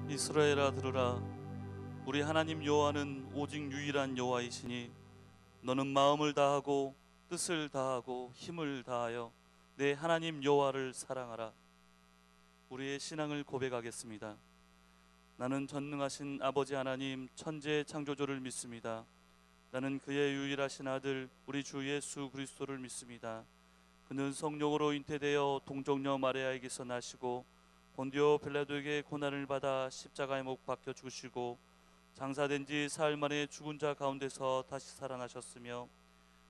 이스라엘아 들으라. 우리 하나님 여호와는 오직 유일한 여호와이시니 너는 마음을 다하고 뜻을 다하고 힘을 다하여 내 하나님 여호와를 사랑하라. 우리의 신앙을 고백하겠습니다. 나는 전능하신 아버지 하나님 천지의 창조주를 믿습니다. 나는 그의 유일하신 아들 우리 주 예수 그리스도를 믿습니다. 그는 성령으로 잉태되어 동정녀 마리아에게서 나시고 본디오 빌라도에게 고난을 받아 십자가에 못 박혀 죽으시고 장사된 지 사흘 만에 죽은 자 가운데서 다시 살아나셨으며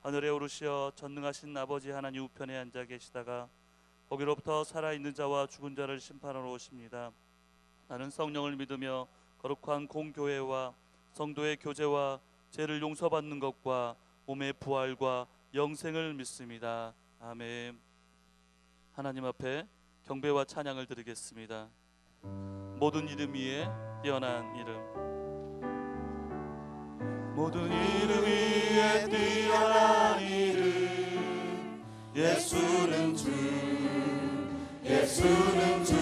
하늘에 오르시어 전능하신 아버지 하나님 우편에 앉아 계시다가 거기로부터 살아있는 자와 죽은 자를 심판하러 오십니다. 나는 성령을 믿으며 거룩한 공교회와 성도의 교제와 죄를 용서받는 것과 몸의 부활과 영생을 믿습니다. 아멘. 하나님 앞에 경배와 찬양을 드리겠습니다. 모든 이름 위에 뛰어난 이름. 모든 이름 위에 뛰어난 이름. 예수는 주, 예수는 주.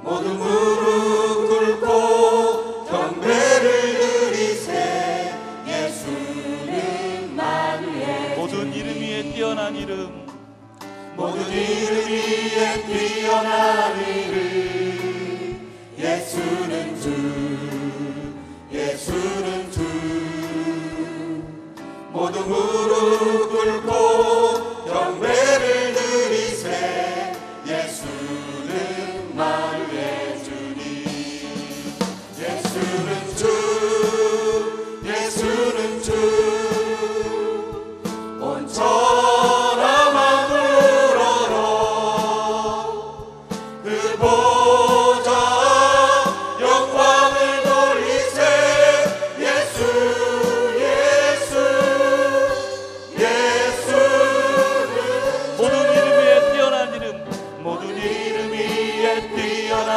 모든 무릎 꿇고 경배를 드리세. 예수는 만유의 모든 이름 위에 뛰어난 이름. 모든 이름 위에 뛰어난 이름. 예수는 주, 예수는 주. 모든 무릎 꿇고 경배를 드리세. 예수는 만유의 주님. 예수는 주, 예수는 주. 온 천하 만물어라 그 보좌 영광을 돌리세. 예수, 예수, 예수는 모든 이름 위에 뛰어난 이름. 모든 이름 위에 뛰어난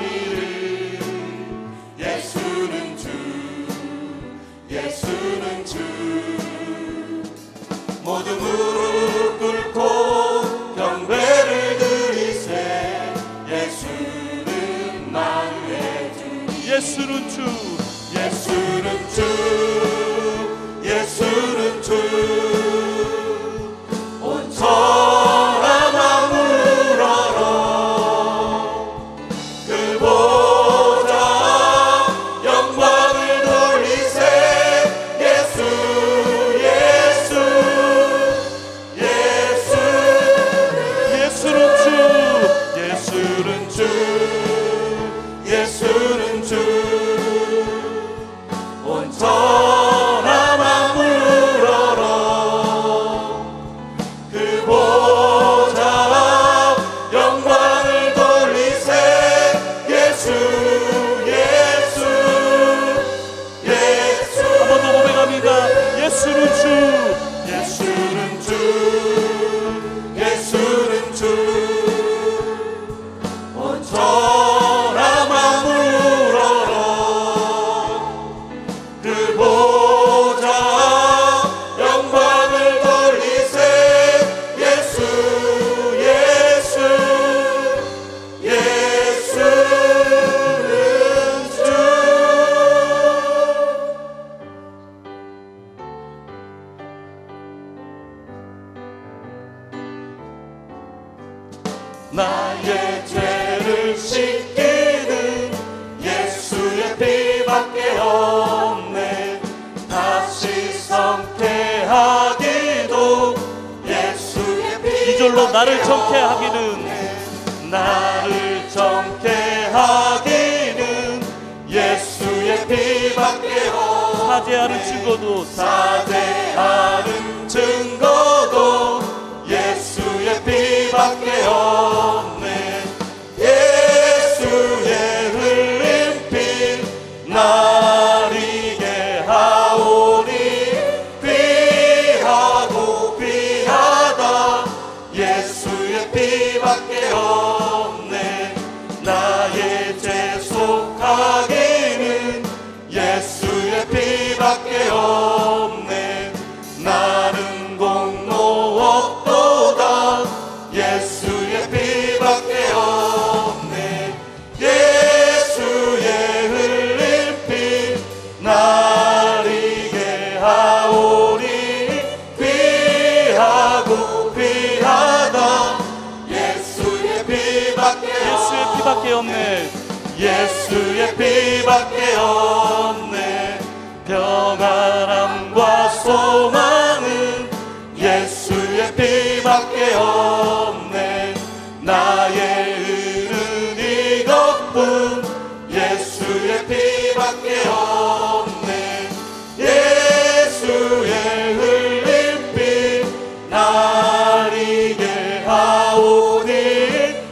이름. 예수는 주, 예수는 주. 모든 무릎 꿇고 경배를 드리세. 예수는 만유의 주. 예수는 주, 예수는 주, 예수는 주. 온 천하 만물어라 그 보좌 영광을 돌리세. 예수, 예수, 예수. 예수는 주, 예수는 주, 예수는 주. 온 천하 만물어라 그 보좌 영광을 돌리세. 예수, 예수, 예수. 한 번 더 고백합니다. 예수는 주, 예수는 주, 예수는 주. 온 천하 만물어라 그 보좌 영광을 돌리세. 예수, 예수, 예수는 주. 나의 죄를 씻기는 예수의 피밖에 없네. 다시 성케하기도 예수의 피. 이절로 나를 정케하기는, 나를 정케하기는 예수의 피밖에 없네. 사죄하는 증거도, 사죄하는 증거도 예수의 피밖에 없네. 예수의 흘린 피 날 이게 하오니 귀하고 귀하다. 예수의 피밖에 없네. 나의 죄 속하기는 예수의 피밖에 없네. 나는 공로 없도다. 예수의 피밖에 없네. 피밖에 없네. 예수의 피밖에 없네. 평안함과 소망은 예수의 피밖에 없네. 나의 의는 이것뿐 예수의 피밖에 없네. 예수의 흘린 피 날 이게 하오니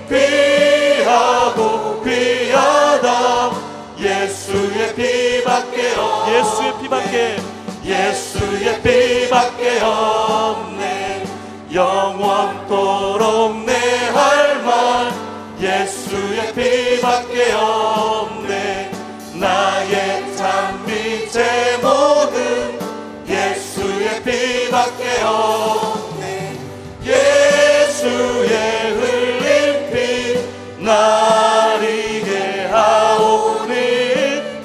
귀하고 귀하다. 예수의 피밖에 없네. 예수의 피밖에, 예수의 피밖에 없네. 영원토록 내 할 말 예수의 피밖에 없네. 나의 찬미 제 모든 예수의 피밖에 없네. 예수의 흘린 피 날 이게 하오니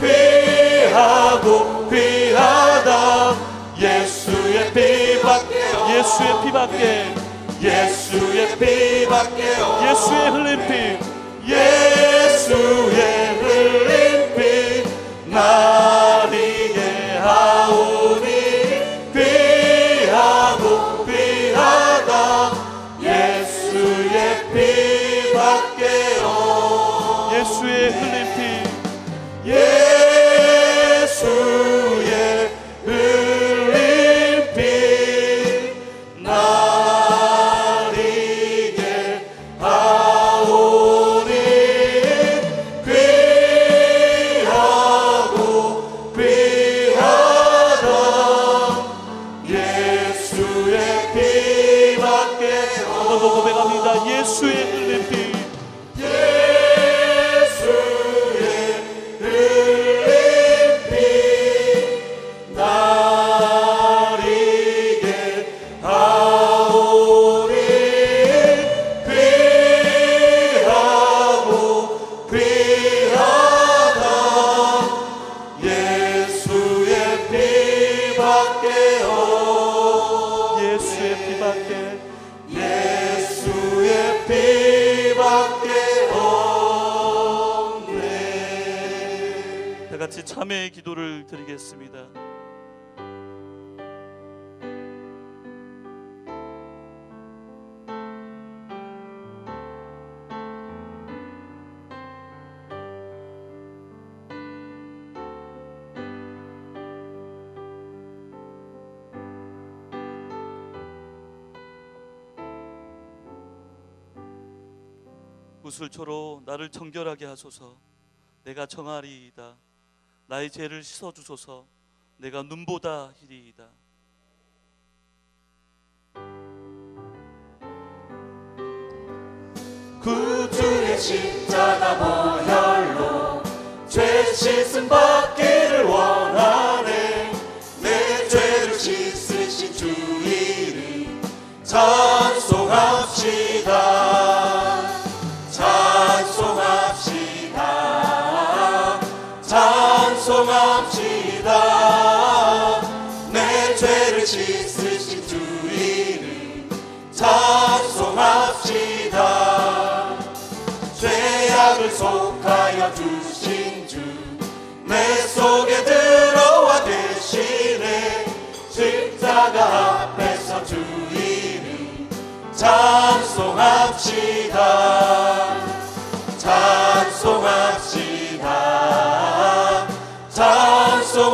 귀하고 귀하다. 예수의 피밖에 없네. 예수의 피밖에, 예수의 피밖에 없네. 예수의 흘린 피, 예수의 흘린 피 날 이게 하오니 귀하고 귀하다. 예수의 피밖에 없네. 예수의 흘린 피, 예수의 흘린 피 날 이게 하오니 귀하고 귀하다. 예수의 피밖에 한번 더 고백합니다. 예수의 흘린 피, 예수의 흘린 피 날 이게 하오니 귀하고 귀하다. 예수의 피밖에 없네. 예수의 피밖에, 예수의 피밖에 없네. 다 같이 참회의 기도를 드리겠습니다. 구슬초로 나를 정결하게 하소서. 내가 정하리이다. 나의 죄를 씻어주소서. 내가 눈보다 희리이다. 구주의 십자가 보혈로 죄 씻음 받기를 원하네. 내 죄를 씻으신 주 이름 찬송합시다. 찬송합시다. 찬송합시다. 내 죄를 씻으신 주 이름 찬송합시다. 죄악을 속하여 주신 주 내 속에 들어와 대신에 십자가 앞에서 주 이름 찬송합시다. 찬송합시다. 찬송합시다.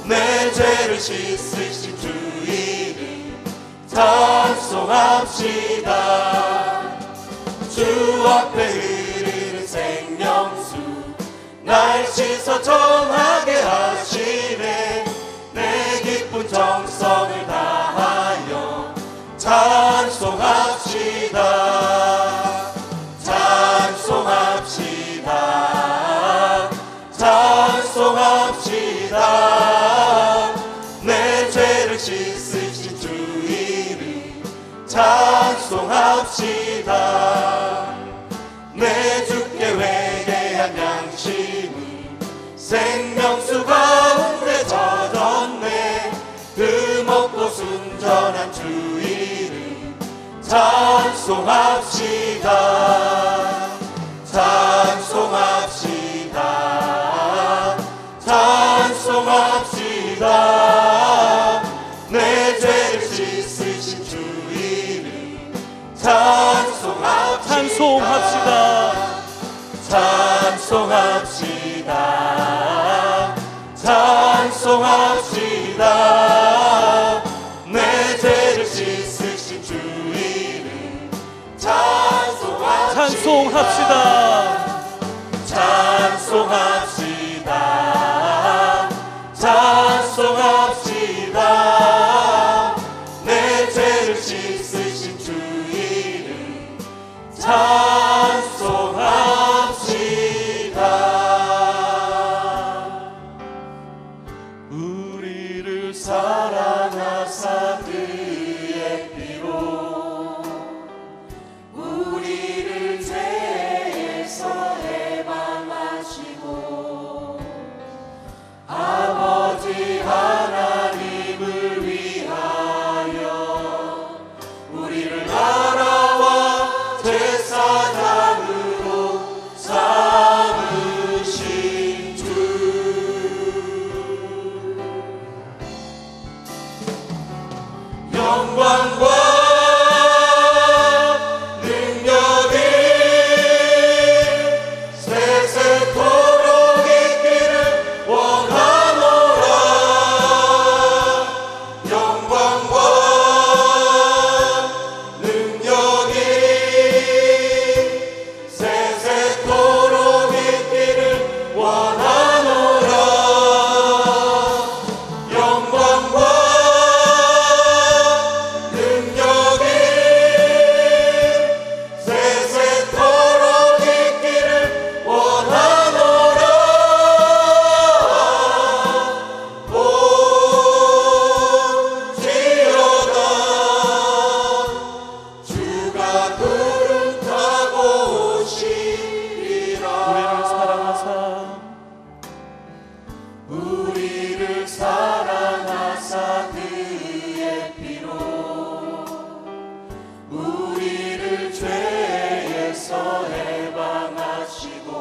내 죄를 씻으신 주 이름 찬송합시다. 주 앞에 흐르는 생명수 날 씻어 정하게 하시네. 내 기쁜 정성을 다하여 찬송합시다. 찬송합시다. 찬송합시다. 내 죄를 씻으신 주 이름 찬송합시다. 내 주께 회개한 양심은 생명수 가운데 젖었네. 그 먹고 순전한 주 이름 찬송합시다. 찬송합시다. 찬송합시다. 내 죄를 씻으신 주 이름 찬송합시다. 찬송합시다. 찬송합시다. 내 죄를 씻으신 주 이름 찬송합시다. 찬송합시다. 찬송합시다. 내 죄를 씻으신 주 이름 찬송합시다. 우리를 사랑하사 그의 피로 우리를 죄에서 해방하시고 아버지 하나님을 위하여 우리를 나라와 제사장으로 삼으신 주 영광과 능력이 세세토록 있기를 원하노라. 영광과 능력이 세세토록 있기를 원하노라. 영광과 능력이 세세토록 있기를 원하노라. 볼지어다 주가 구름 타고 오시리라. 우리를 사랑하사 그의 피로 우리를 죄에서 해방하시고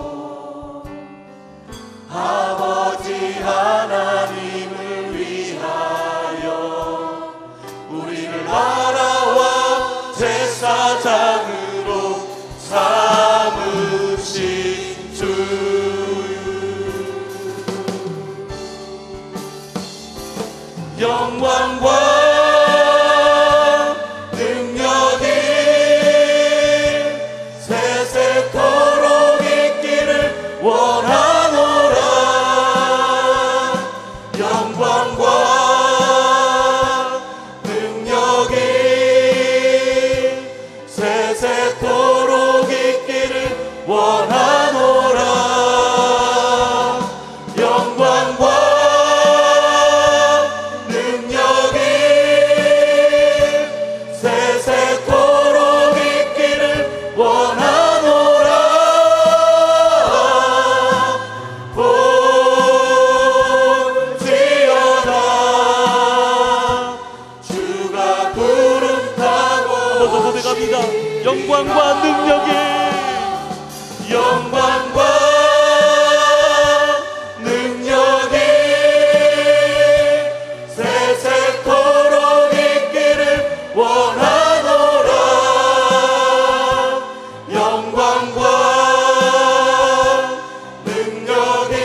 아버지 하나님을 위하여 우리를 나라와 제사장으로 삼으신 주 영광과 능력이 세세토록 있기를 원하노라. 영광과 능력이 세세토록 있기를 원하노라. 영광과 능력이 세세토록 있기를 원하노라. 볼지어다 주가 구름 타고 고백합니다. 영광과 능력이 영광과 능력이 세세토록 있기를 원하노라. 영광과 능력이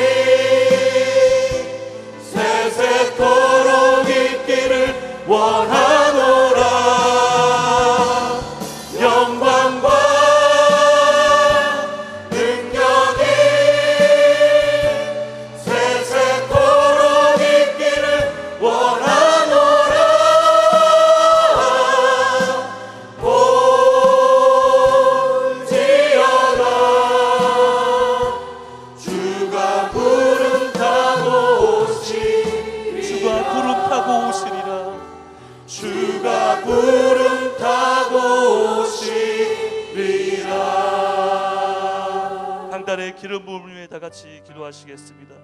세세토록 있기를 원하노라. 영광과 능력이 세세토록 있기를 원하노라. 볼지어다 주가 구름 타고 오시리라. 주가 구름 타고 오시리라. 강단의 기름 부음을 위해 다 같이 기도하시겠습니다.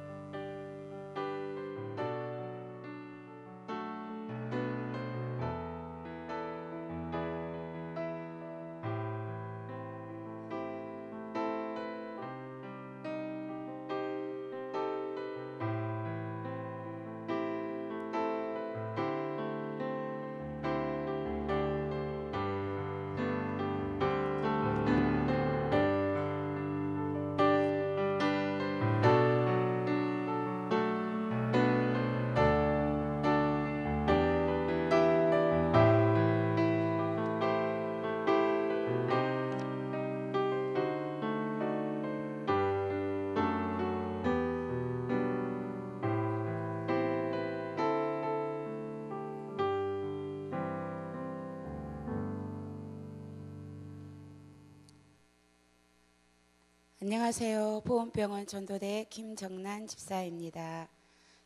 안녕하세요. 보훈병원 전도대 김정란 집사입니다.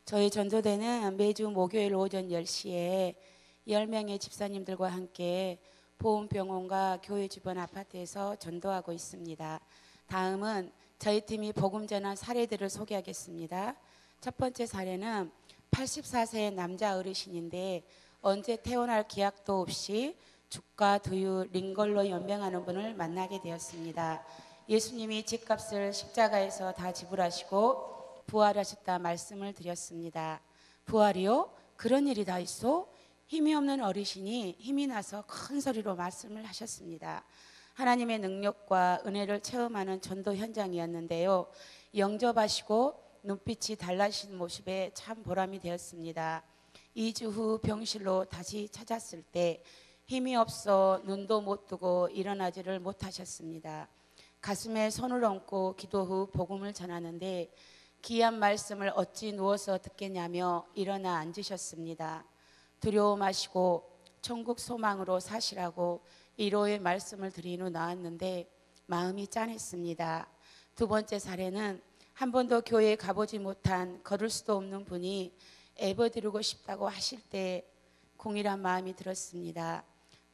저희 전도대는 매주 목요일 오전 10시에 10명의 집사님들과 함께 보훈병원과 교회 주변 아파트에서 전도하고 있습니다. 다음은 저희 팀이 복음 전한 사례들을 소개하겠습니다. 첫 번째 사례는 84세 남자 어르신인데 언제 태어날 기약도 없이 죽과 두유, 링걸로 연명하는 분을 만나게 되었습니다. 예수님이 집값을 십자가에서 다 지불하시고 부활하셨다 말씀을 드렸습니다. 부활이요? 그런 일이 다 있어? 힘이 없는 어르신이 힘이 나서 큰 소리로 말씀을 하셨습니다. 하나님의 능력과 은혜를 체험하는 전도 현장이었는데요. 영접하시고 눈빛이 달라진 모습에 참 보람이 되었습니다. 2주 후 병실로 다시 찾았을 때 힘이 없어 눈도 못 뜨고 일어나지를 못하셨습니다. 가슴에 손을 얹고 기도 후 복음을 전하는데 귀한 말씀을 어찌 누워서 듣겠냐며 일어나 앉으셨습니다. 두려워 마시고 천국 소망으로 사시라고 위로의 말씀을 드린 후 나왔는데 마음이 짠했습니다. 두 번째 사례는 한 번도 교회에 가보지 못한 걸을 수도 없는 분이 애버드리고 싶다고 하실 때 공일한 마음이 들었습니다.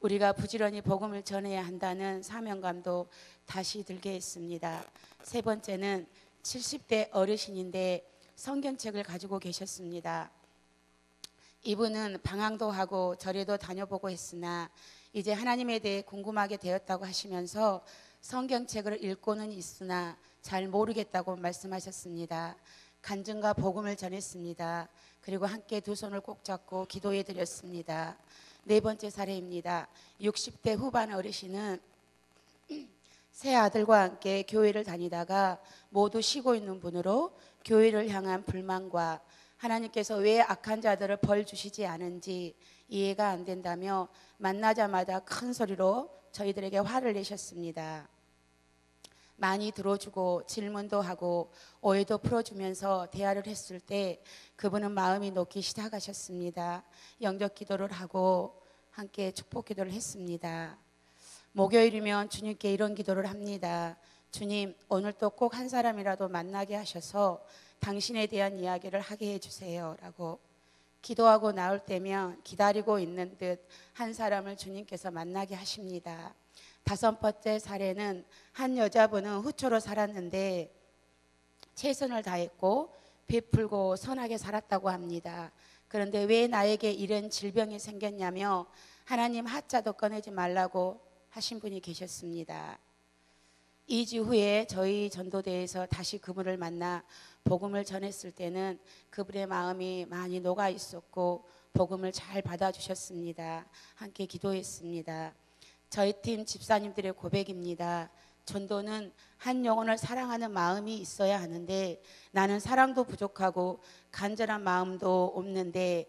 우리가 부지런히 복음을 전해야 한다는 사명감도 다시 들게 했습니다. 세 번째는 70대 어르신인데 성경책을 가지고 계셨습니다. 이분은 방황도 하고 절에도 다녀보고 했으나 이제 하나님에 대해 궁금하게 되었다고 하시면서 성경책을 읽고는 있으나 잘 모르겠다고 말씀하셨습니다. 간증과 복음을 전했습니다. 그리고 함께 두 손을 꼭 잡고 기도해 드렸습니다. 네 번째 사례입니다. 60대 후반 어르신은 세 아들과 함께 교회를 다니다가 모두 쉬고 있는 분으로 교회를 향한 불만과 하나님께서 왜 악한 자들을 벌 주시지 않은지 이해가 안 된다며 만나자마자 큰 소리로 저희들에게 화를 내셨습니다. 많이 들어주고 질문도 하고 오해도 풀어주면서 대화를 했을 때 그분은 마음이 녹기 시작하셨습니다. 영접 기도를 하고 함께 축복 기도를 했습니다. 목요일이면 주님께 이런 기도를 합니다. 주님, 오늘도 꼭 한 사람이라도 만나게 하셔서 당신에 대한 이야기를 하게 해주세요 라고 기도하고 나올 때면 기다리고 있는 듯 한 사람을 주님께서 만나게 하십니다. 다섯 번째 사례는 한 여자분은 후초로 살았는데 최선을 다했고 베풀고 선하게 살았다고 합니다. 그런데 왜 나에게 이런 질병이 생겼냐며 하나님 하자도 꺼내지 말라고 하신 분이 계셨습니다. 2주 후에 저희 전도대에서 다시 그분을 만나 복음을 전했을 때는 그분의 마음이 많이 녹아 있었고 복음을 잘 받아주셨습니다. 함께 기도했습니다. 저희 팀 집사님들의 고백입니다. 전도는 한 영혼을 사랑하는 마음이 있어야 하는데 나는 사랑도 부족하고 간절한 마음도 없는데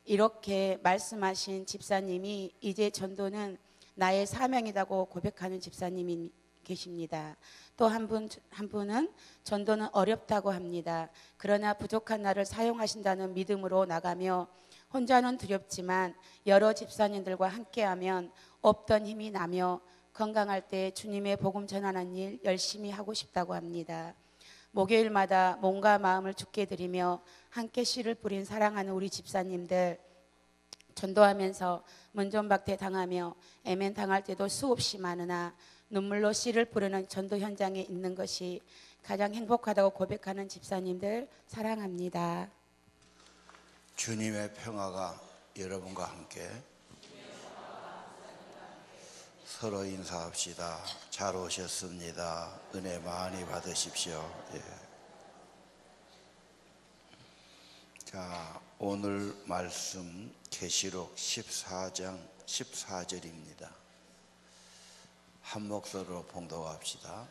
이렇게 말씀하신 집사님이 이제 전도는 나의 사명이라고 고백하는 집사님이 계십니다. 또 한 분은 전도는 어렵다고 합니다. 그러나 부족한 나를 사용하신다는 믿음으로 나가며 혼자는 두렵지만 여러 집사님들과 함께하면 없던 힘이 나며 건강할 때 주님의 복음 전하는 일 열심히 하고 싶다고 합니다. 목요일마다 몸과 마음을 주께 드리며 함께 씨를 뿌린 사랑하는 우리 집사님들 전도하면서 문전박대 당하며 애면 당할 때도 수없이 많으나 눈물로 씨를 뿌리는 전도 현장에 있는 것이 가장 행복하다고 고백하는 집사님들 사랑합니다. 주님의 평화가 여러분과 함께. 서로 인사합시다. 잘 오셨습니다. 은혜 많이 받으십시오. 예. 자, 오늘 말씀 계시록 14장 14절입니다. 한 목소리로 봉독합시다.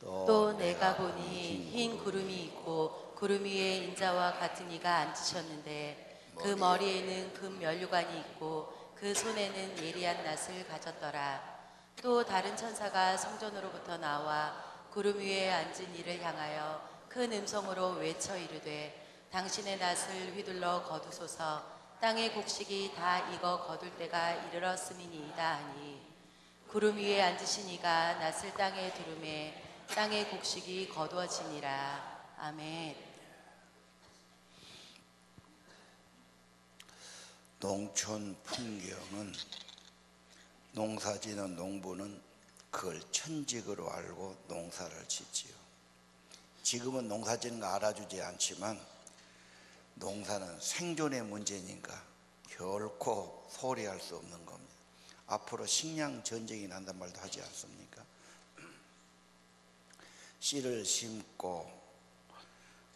또 내가 보니 흰 구름이 있고 구름 위에 인자와 같은 이가 앉으셨는데 그 머리에는 금 면류관이 있고 그 손에는 예리한 낫을 가졌더라. 또 다른 천사가 성전으로부터 나와 구름 위에 앉은 이를 향하여 큰 음성으로 외쳐 이르되 당신의 낫을 휘둘러 거두소서. 땅의 곡식이 다 익어 거둘 때가 이르렀음이니이다 하니 구름 위에 앉으신 이가 낫을 땅에 두르매 땅의 곡식이 거두어지니라. 아멘. 농촌 풍경은 농사지는 농부는 그걸 천직으로 알고 농사를 짓지요. 지금은 농사짓는 거 알아주지 않지만 농사는 생존의 문제니까 결코 소홀히 할 수 없는 겁니다. 앞으로 식량 전쟁이 난단 말도 하지 않습니까? 씨를 심고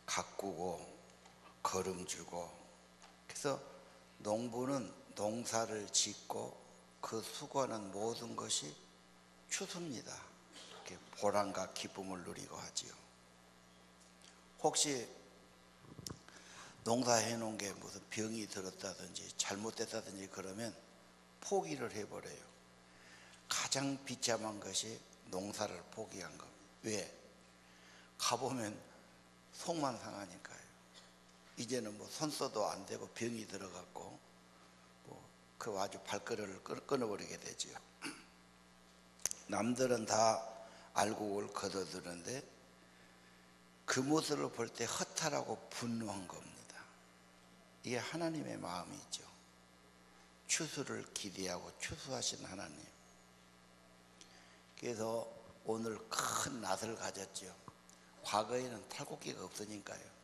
가꾸고 거름주고, 그래서 농부는 농사를 짓고 그 수고하는 모든 것이 추수입니다. 이렇게 보람과 기쁨을 누리고 하지요. 혹시 농사해 놓은 게 무슨 병이 들었다든지 잘못됐다든지 그러면 포기를 해버려요. 가장 비참한 것이 농사를 포기한 겁니다. 왜? 가보면 속만 상하니까요. 이제는 뭐 손 써도 안 되고 병이 들어갔고 그 아주 발걸음을 끊어버리게 되지요. 남들은 다 알곡을 거둬들는데 그 모습을 볼 때 허탈하고 분노한 겁니다. 이게 하나님의 마음이죠. 추수를 기대하고 추수하신 하나님. 그래서 오늘 큰 낫을 가졌죠. 과거에는 탈곡기가 없으니까요.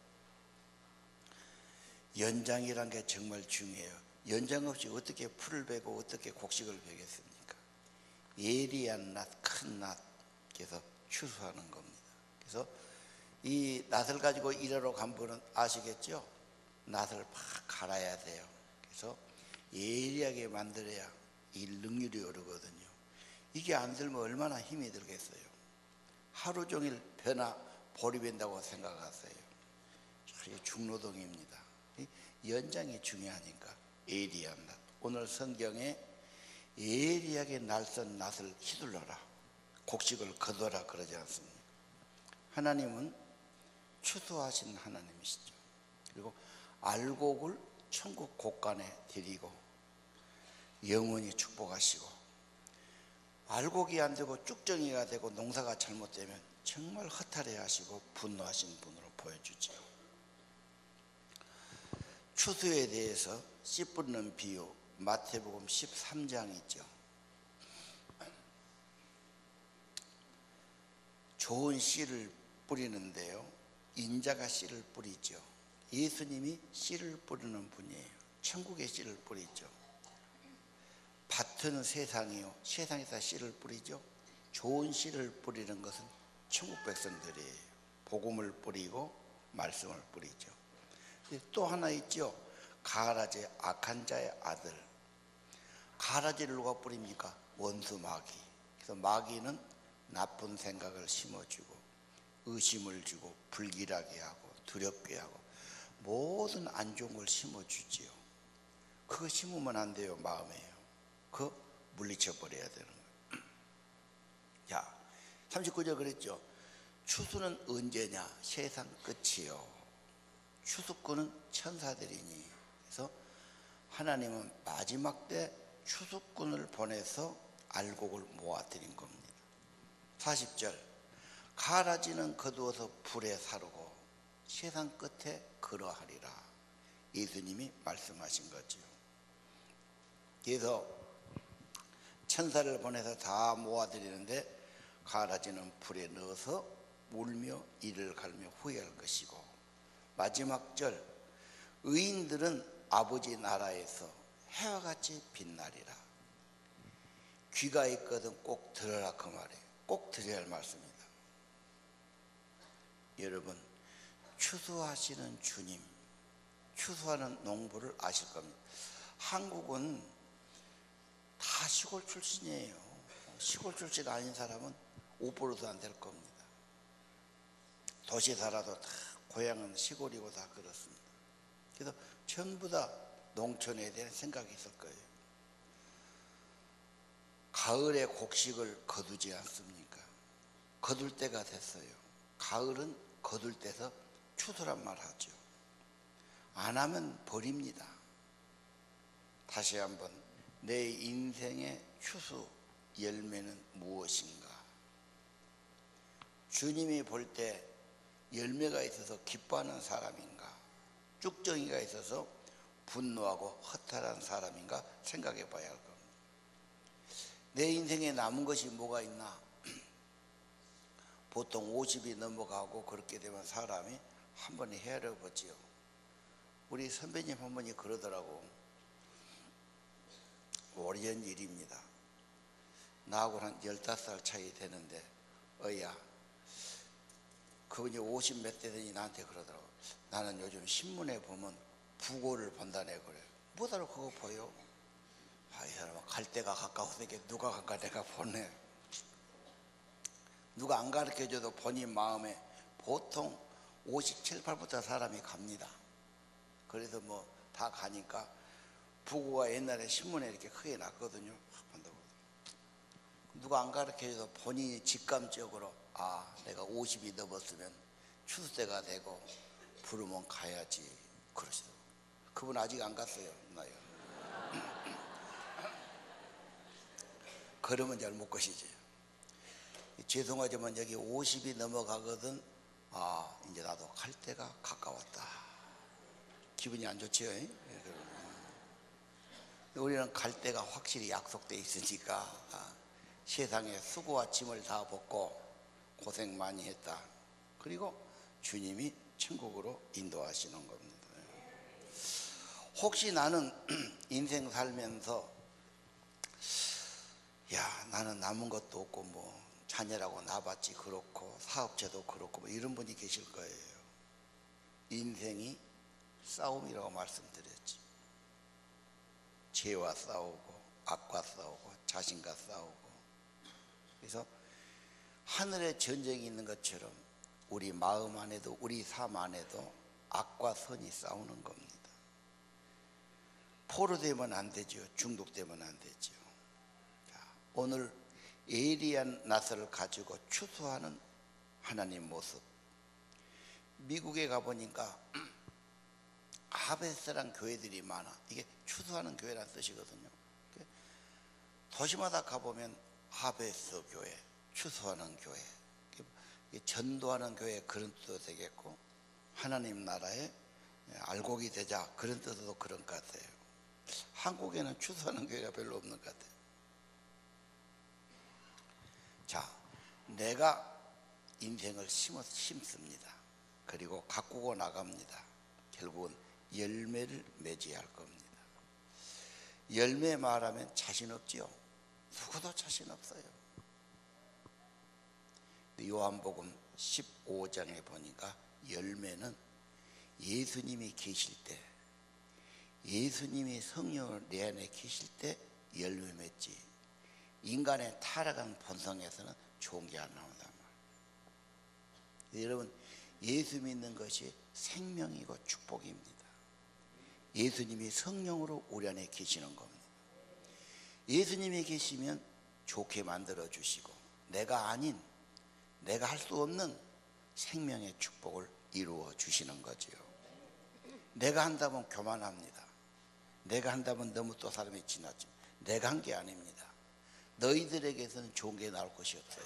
연장이란 게 정말 중요해요. 연장 없이 어떻게 풀을 베고 어떻게 곡식을 베겠습니까? 예리한 낫, 큰 낫, 그래서 추수하는 겁니다. 그래서 이 낫을 가지고 일하러 간 분은 아시겠죠? 낫을 막 갈아야 돼요. 그래서 예리하게 만들어야 이 능률이 오르거든요. 이게 안 들면 얼마나 힘이 들겠어요. 하루 종일 벼나 보리 벤다고 생각하세요. 이게 중노동입니다. 연장이 중요하니까 예리한 낫. 오늘 성경에 예리하게 날선 낫을 휘둘러라, 곡식을 거둬라 그러지 않습니까? 하나님은 추수하신 하나님이시죠. 그리고 알곡을 천국 곳간에 드리고 영원히 축복하시고, 알곡이 안 되고 쭉정이가 되고 농사가 잘못되면 정말 허탈해 하시고 분노하신 분으로 보여주지요. 추수에 대해서 씨 뿌리는 비유, 마태복음 13장 있죠. 좋은 씨를 뿌리는데요, 인자가 씨를 뿌리죠. 예수님이 씨를 뿌리는 분이에요. 천국의 씨를 뿌리죠. 밭은 세상이요, 세상에서 씨를 뿌리죠. 좋은 씨를 뿌리는 것은 천국 백성들이에요. 복음을 뿌리고 말씀을 뿌리죠. 또 하나 있죠. 가라지, 악한 자의 아들. 가라지를 누가 뿌립니까? 원수 마귀. 그래서 마귀는 나쁜 생각을 심어주고 의심을 주고 불길하게 하고 두렵게 하고 모든 안 좋은 걸 심어주지요. 그거 심으면 안 돼요. 마음에요. 그거 물리쳐 버려야 되는 거예요. 자, 39절 그랬죠. 추수는 언제냐? 세상 끝이요. 추수꾼은 천사들이니. 그래서 하나님은 마지막 때 추수꾼을 보내서 알곡을 모아드린 겁니다. 40절, 가라지는 거두어서 불에 사르고 세상 끝에 그러하리라. 예수님이 말씀하신 거죠. 그래서 천사를 보내서 다 모아드리는데 가라지는 불에 넣어서 울며 이를 갈며 후회할 것이고, 마지막 절, 의인들은 아버지 나라에서 해와 같이 빛나리라. 귀가 있거든 꼭 들어라 그 말이에요. 꼭 들어야 할 말씀입니다. 여러분, 추수하시는 주님, 추수하는 농부를 아실 겁니다. 한국은 다 시골 출신이에요. 시골 출신 아닌 사람은 옷 보러도 안 될 겁니다. 도시 살아도 다 고향은 시골이고 다 그렇습니다. 그래서 전부 다 농촌에 대한 생각이 있을 거예요. 가을에 곡식을 거두지 않습니까? 거둘 때가 됐어요. 가을은 거둘 때서 추수란 말 하죠. 안 하면 버립니다. 다시 한번, 내 인생의 추수 열매는 무엇인가? 주님이 볼 때 열매가 있어서 기뻐하는 사람인가, 쭉정이가 있어서 분노하고 허탈한 사람인가 생각해 봐야 할 겁니다. 내 인생에 남은 것이 뭐가 있나? 보통 50이 넘어가고 그렇게 되면 사람이 한 번에 헤아려 보지요. 우리 선배님 한 분이 그러더라고. 오래전 일입니다. 나하고 한 15살 차이 되는데, 어이야, 그분이 50 몇 대 되니 나한테 그러더라고. 나는 요즘 신문에 보면 부고를 본다네. 그래. 뭐다로 그거 보여? 이 사람아, 갈 데가 가까우니까 누가 갈까 내가 보네. 누가 안 가르쳐줘도 본인 마음에 보통 57, 8부터 사람이 갑니다. 그래서 뭐 다 가니까 부고가 옛날에 신문에 이렇게 크게 났거든요. 본다고. 누가 안 가르쳐줘도 본인이 직감적으로 내가 50이 넘었으면 추수때가 되고 부르면 가야지 그러시더라고요. 그분 아직 안 갔어요. 나요. 그러면 잘 못 가시지. 죄송하지만 여기 50이 넘어가거든. 이제 나도 갈 때가 가까웠다. 기분이 안 좋죠? 우리는 갈 때가 확실히 약속돼 있으니까 세상에 수고와 짐을 다 벗고 고생 많이 했다. 그리고 주님이 천국으로 인도하시는 겁니다. 혹시 나는 인생 살면서 나는 남은 것도 없고 뭐 자녀라고 낳아봤지 그렇고 사업체도 그렇고 뭐 이런 분이 계실 거예요. 인생이 싸움이라고 말씀드렸지. 죄와 싸우고 악과 싸우고 자신과 싸우고. 그래서 하늘에 전쟁이 있는 것처럼 우리 마음 안에도 우리 삶 안에도 악과 선이 싸우는 겁니다. 포로되면 안 되죠. 중독되면 안 되죠. 오늘 예리한 낫을 가지고 추수하는 하나님 모습. 미국에 가보니까 하베스트란 교회들이 많아. 이게 추수하는 교회라는 뜻이거든요. 도시마다 가보면 하베스트 교회, 추수하는 교회, 전도하는 교회 그런 뜻도 되겠고 하나님 나라에 알곡이 되자 그런 뜻도 그런 것 같아요. 한국에는 추수하는 교회가 별로 없는 것 같아요. 자, 내가 인생을 심습니다. 그리고 가꾸고 나갑니다. 결국은 열매를 맺어야 할 겁니다. 열매 말하면 자신 없지요. 누구도 자신 없어요. 요한복음 15장에 보니까 열매는 예수님이 계실 때, 예수님이 성령을 내 안에 계실 때 열매 맺지, 인간의 타락한 본성에서는 좋은 게 안 나온단 말이에요. 여러분, 예수 믿는 것이 생명이고 축복입니다. 예수님이 성령으로 우리 안에 계시는 겁니다. 예수님이 계시면 좋게 만들어 주시고 내가 아닌, 내가 할 수 없는 생명의 축복을 이루어 주시는 거지요. 내가 한다면 교만합니다. 내가 한다면 너무 또 사람이 지나치. 내가 한 게 아닙니다. 너희들에게서는 좋은 게 나올 것이 없어요.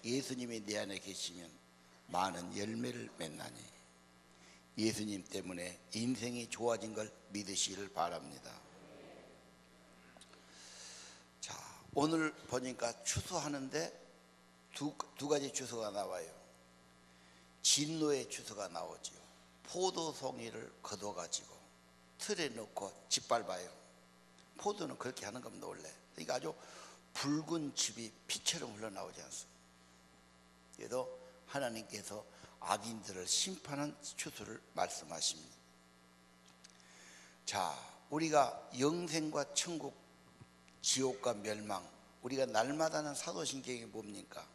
예수님이 내 안에 계시면 많은 열매를 맺나니 예수님 때문에 인생이 좋아진 걸 믿으시길 바랍니다. 자, 오늘 보니까 추수하는데 두 가지 추수가 나와요. 진노의 추수가 나오지요. 포도송이를 걷어가지고 틀에 넣고 짓밟아요. 포도는 그렇게 하는 겁니다. 원래 그러니까 아주 붉은 즙이 피처럼 흘러나오지 않습니다. 그래도 하나님께서 악인들을 심판한 추수를 말씀하십니다. 자, 우리가 영생과 천국, 지옥과 멸망, 우리가 날마다 하는 사도신경이 뭡니까?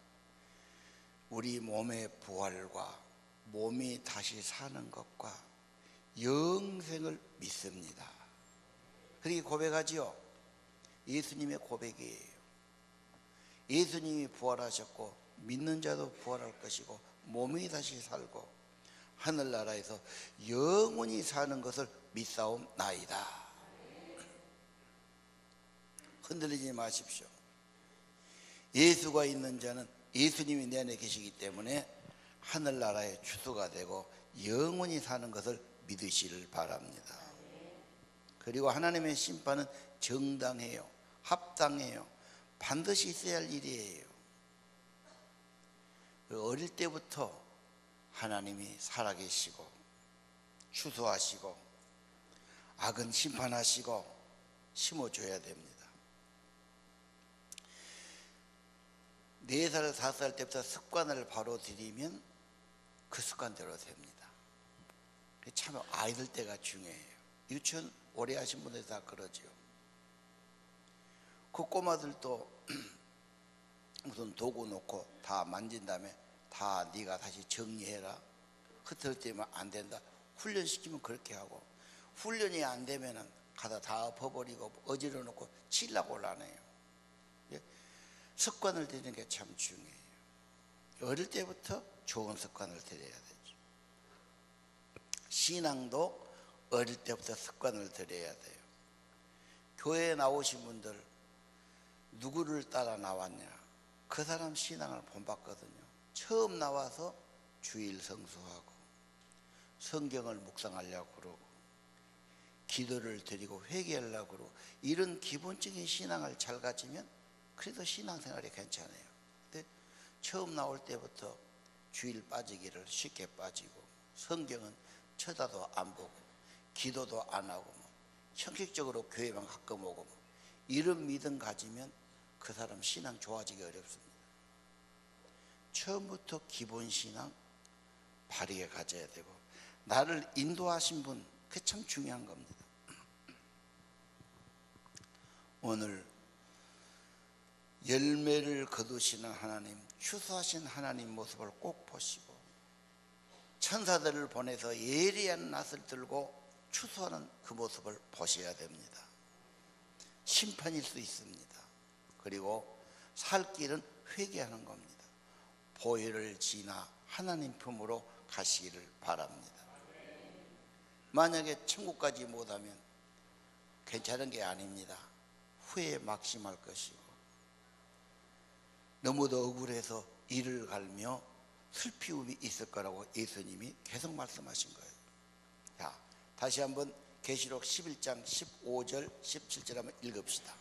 우리 몸의 부활과 몸이 다시 사는 것과 영생을 믿습니다. 그렇게 고백하지요. 예수님의 고백이에요. 예수님이 부활하셨고 믿는 자도 부활할 것이고 몸이 다시 살고 하늘나라에서 영원히 사는 것을 믿사옵나이다. 흔들리지 마십시오. 예수가 있는 자는 예수님이 내 안에 계시기 때문에 하늘나라의 추수가 되고 영원히 사는 것을 믿으시를 바랍니다. 그리고 하나님의 심판은 정당해요. 합당해요. 반드시 있어야 할 일이에요. 어릴 때부터 하나님이 살아계시고 추수하시고 악은 심판하시고 심어줘야 됩니다. 4살, 5살 때부터 습관을 바로 들이면 그 습관대로 됩니다. 참 아이들 때가 중요해요. 유치원 오래 하신 분들 다 그러죠. 그 꼬마들도 무슨 도구 놓고 다 만진 다음에 다 네가 다시 정리해라. 흐트러 때면 안 된다. 훈련시키면 그렇게 하고, 훈련이 안 되면은 가다 다 엎어버리고 어지러 놓고 치려고 올라네요. 습관을 들이는 게 참 중요해요. 어릴 때부터 좋은 습관을 들여야 되죠. 신앙도 어릴 때부터 습관을 들여야 돼요. 교회에 나오신 분들 누구를 따라 나왔냐? 그 사람 신앙을 본받거든요. 처음 나와서 주일 성수하고 성경을 묵상하려고 그러고 기도를 드리고 회개하려고 그러고 이런 기본적인 신앙을 잘 가지면 그래도 신앙생활이 괜찮아요. 근데 처음 나올 때부터 주일 빠지기를 쉽게 빠지고 성경은 쳐다도 안 보고 기도도 안 하고 형식적으로 교회만 가끔 오고 이런 믿음 가지면 그 사람 신앙 좋아지기 어렵습니다. 처음부터 기본 신앙 바르게 가져야 되고 나를 인도하신 분, 그게 참 중요한 겁니다. 오늘 열매를 거두시는 하나님, 추수하신 하나님 모습을 꼭 보시고 천사들을 보내서 예리한 낫을 들고 추수하는 그 모습을 보셔야 됩니다. 심판일 수 있습니다. 그리고 살 길은 회개하는 겁니다. 보혈을 지나 하나님 품으로 가시기를 바랍니다. 만약에 천국까지 못하면 괜찮은 게 아닙니다. 후회에 막심할 것이고 너무도 억울해서 이를 갈며 슬피움이 있을 거라고 예수님이 계속 말씀하신 거예요. 자, 다시 한번 계시록 11장 15절 17절 한번 읽읍시다.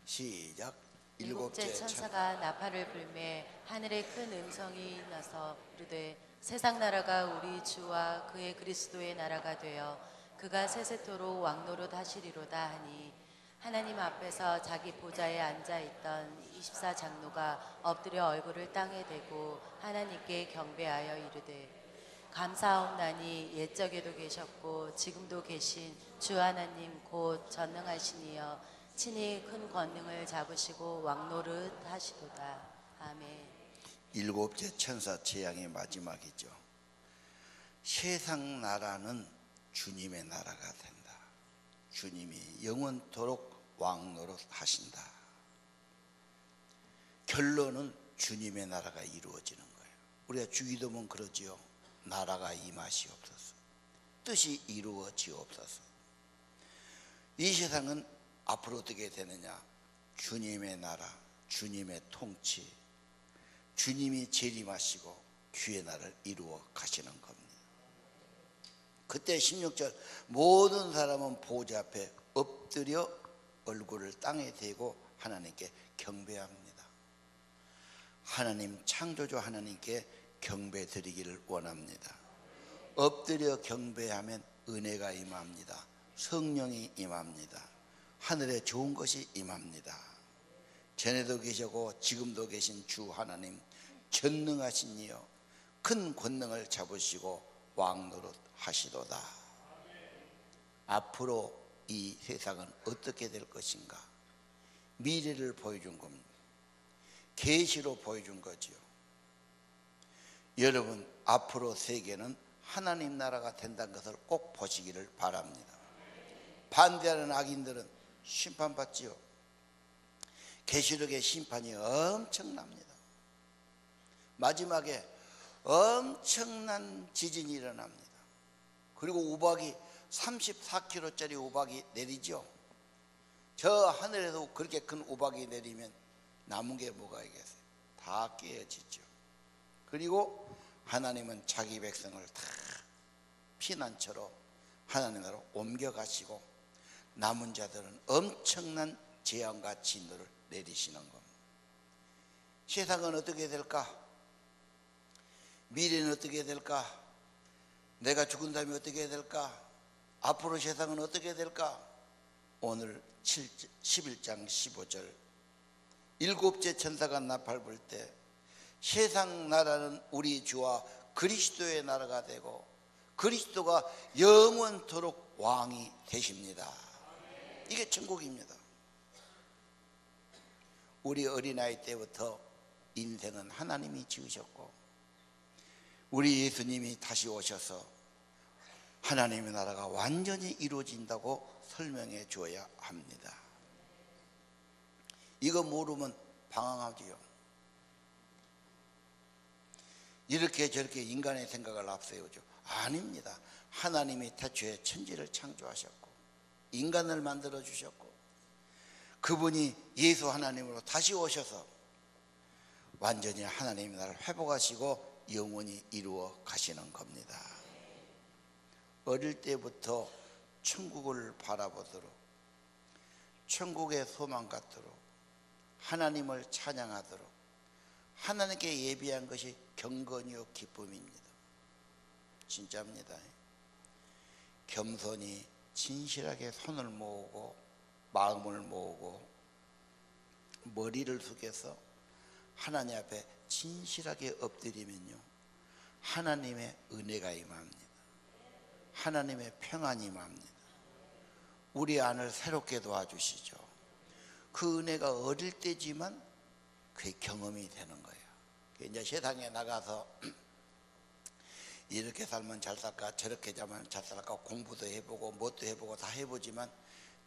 시작. 일곱째 천사가 나팔을 불매 하늘에 큰 음성이 나서 이르되 세상 나라가 우리 주와 그의 그리스도의 나라가 되어 그가 세세토록 왕노릇 하시리로다 하니 하나님 앞에서 자기 보좌에 앉아있던 24장로가 엎드려 얼굴을 땅에 대고 하나님께 경배하여 이르되 감사하옵나니 옛적에도 계셨고 지금도 계신 주 하나님 곧 전능하시니여 친히 큰 권능을 잡으시고 왕노릇 하시도다. 아멘. 7째 천사 재앙의 마지막이죠. 세상 나라는 주님의 나라가 된다. 주님이 영원토록 왕노릇 하신다. 결론은 주님의 나라가 이루어지는 거예요. 우리가 주기도문 그러지요. 나라가 임하시옵소서. 뜻이 이루어지옵소서. 이 세상은 앞으로 어떻게 되느냐? 주님의 나라, 주님의 통치, 주님이 재림하시고 주의 나라를 이루어 가시는 겁니다. 그때 16절 모든 사람은 보좌 앞에 엎드려 얼굴을 땅에 대고 하나님께 경배합니다. 하나님 창조주 하나님께 경배 드리기를 원합니다. 엎드려 경배하면 은혜가 임합니다. 성령이 임합니다. 하늘에 좋은 것이 임합니다. 전에도 계시고 지금도 계신 주 하나님 전능하신 이여 큰 권능을 잡으시고 왕노릇 하시도다. 앞으로 이 세상은 어떻게 될 것인가? 미래를 보여준 겁니다. 계시로 보여준 거지요. 여러분 앞으로 세계는 하나님 나라가 된다는 것을 꼭 보시기를 바랍니다. 반대하는 악인들은 심판받지요. 계시록의 심판이 엄청납니다. 마지막에 엄청난 지진이 일어납니다. 그리고 우박이 34km짜리 우박이 내리죠. 저 하늘에도 그렇게 큰 우박이 내리면 남은 게 뭐가 있겠어요? 다 깨어지죠. 그리고 하나님은 자기 백성을 다 피난처로 하나님 나라로 옮겨가시고 남은 자들은 엄청난 재앙과 진노를 내리시는 겁니다. 세상은 어떻게 될까? 미래는 어떻게 될까? 내가 죽은 다음에 어떻게 될까? 앞으로 세상은 어떻게 될까? 오늘 11장 15절 일곱째 천사가 나팔 불 때 세상 나라는 우리 주와 그리스도의 나라가 되고 그리스도가 영원토록 왕이 되십니다. 이게 천국입니다. 우리 어린아이 때부터 인생은 하나님이 지으셨고 우리 예수님이 다시 오셔서 하나님의 나라가 완전히 이루어진다고 설명해 줘야 합니다. 이거 모르면 방황하지요. 이렇게 저렇게 인간의 생각을 앞세우죠. 아닙니다. 하나님이 태초에 천지를 창조하셨고 인간을 만들어 주셨고 그분이 예수 하나님으로 다시 오셔서 완전히 하나님의 나라를 회복하시고 영원히 이루어 가시는 겁니다. 어릴 때부터 천국을 바라보도록 천국의 소망 갖도록 하나님을 찬양하도록 하나님께 예비한 것이 경건이요 기쁨입니다. 진짜입니다. 겸손히 진실하게 손을 모으고 마음을 모으고 머리를 숙여서 하나님 앞에 진실하게 엎드리면요 하나님의 은혜가 임합니다. 하나님의 평안이 임합니다. 우리 안을 새롭게 도와주시죠. 그 은혜가 어릴 때지만 그게 경험이 되는 거예요. 이제 세상에 나가서 이렇게 살면 잘 살까 저렇게 살면 잘 살까 공부도 해보고 뭣도 해보고 다 해보지만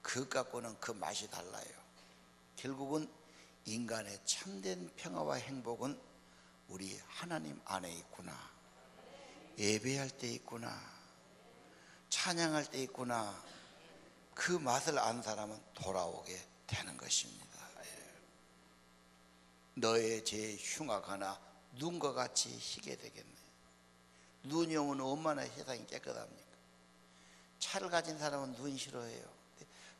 그것 갖고는 그 맛이 달라요. 결국은 인간의 참된 평화와 행복은 우리 하나님 안에 있구나, 예배할 때 있구나, 찬양할 때 있구나, 그 맛을 안 사람은 돌아오게 되는 것입니다. 너의 죄 흉악하나 눈과 같이 희게 되겠네. 눈이 오면 얼마나 세상이 깨끗합니까? 차를 가진 사람은 눈 싫어해요.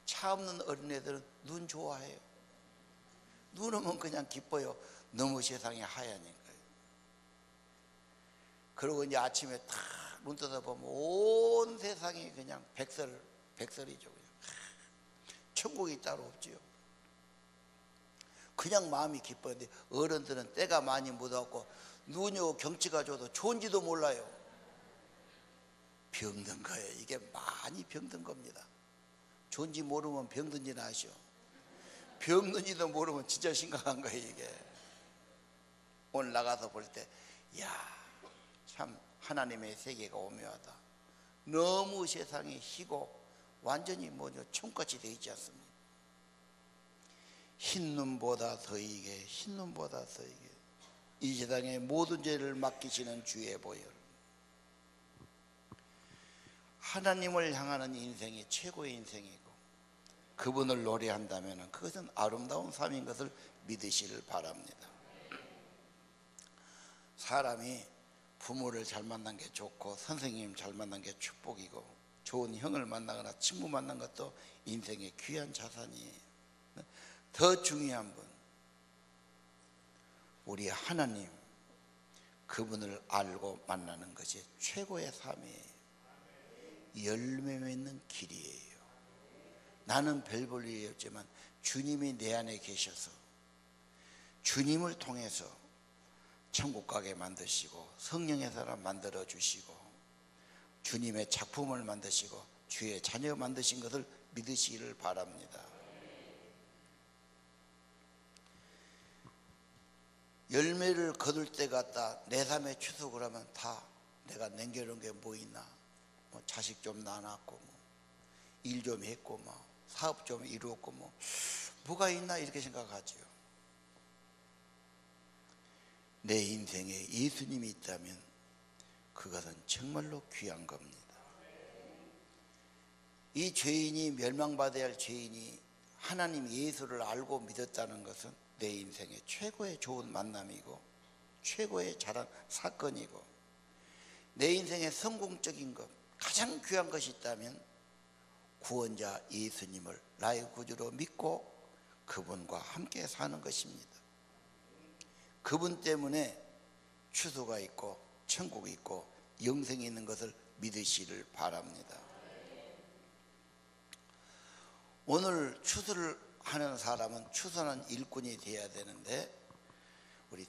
차 없는 어린애들은 눈 좋아해요. 눈 오면 그냥 기뻐요. 너무 세상이 하얘니까요. 그리고 이제 아침에 탁 눈 뜯어보면 온 세상이 그냥 백설이죠. 그냥. 천국이 따로 없지요. 그냥 마음이 기뻐요. 어른들은 때가 많이 묻어갖고 눈이 오고 경치가 좋아도 좋은지도 몰라요. 병든 거예요. 이게 많이 병든 겁니다. 좋은지 모르면 병든지는 아시오. 병든지도 모르면 진짜 심각한 거예요. 이게 오늘 나가서 볼 때 참 하나님의 세계가 오묘하다. 너무 세상이 희고 완전히 천국같이 되어 있지 않습니까? 흰눈보다 더 이게 흰눈보다 더 이게 이 세상의 모든 죄를 맡기시는 주의 보혈. 하나님을 향하는 인생이 최고의 인생이고 그분을 노래한다면 그것은 아름다운 삶인 것을 믿으시길 바랍니다. 사람이 부모를 잘 만난 게 좋고 선생님 잘 만난 게 축복이고 좋은 형을 만나거나 친구 만난 것도 인생의 귀한 자산이에요. 더 중요한 분, 우리 하나님, 그분을 알고 만나는 것이 최고의 삶이에요. 열매 맺는 길이에요. 나는 별 볼 일이 없지만 주님이 내 안에 계셔서 주님을 통해서 천국 가게 만드시고 성령의 사람 만들어 주시고 주님의 작품을 만드시고 주의 자녀 만드신 것을 믿으시기를 바랍니다. 열매를 거둘 때 같다 내 삶에 추석을 하면 다 내가 남겨놓은 게 뭐 있나, 자식 좀 낳았고 일 좀 했고 사업 좀 이루었고 뭐가 있나 이렇게 생각하지요. 내 인생에 예수님이 있다면 그것은 정말로 귀한 겁니다. 이 죄인이 멸망받아야 할 죄인이 하나님 예수를 알고 믿었다는 것은 내 인생의 최고의 좋은 만남이고 최고의 자랑 사건이고, 내 인생의 성공적인 것, 가장 귀한 것이 있다면 구원자 예수님을 나의 구주로 믿고 그분과 함께 사는 것입니다. 그분 때문에 추수가 있고 천국이 있고 영생이 있는 것을 믿으시를 바랍니다. 오늘 추수를 하는 사람은 추수하는 일꾼이 되어야 되는데, 우리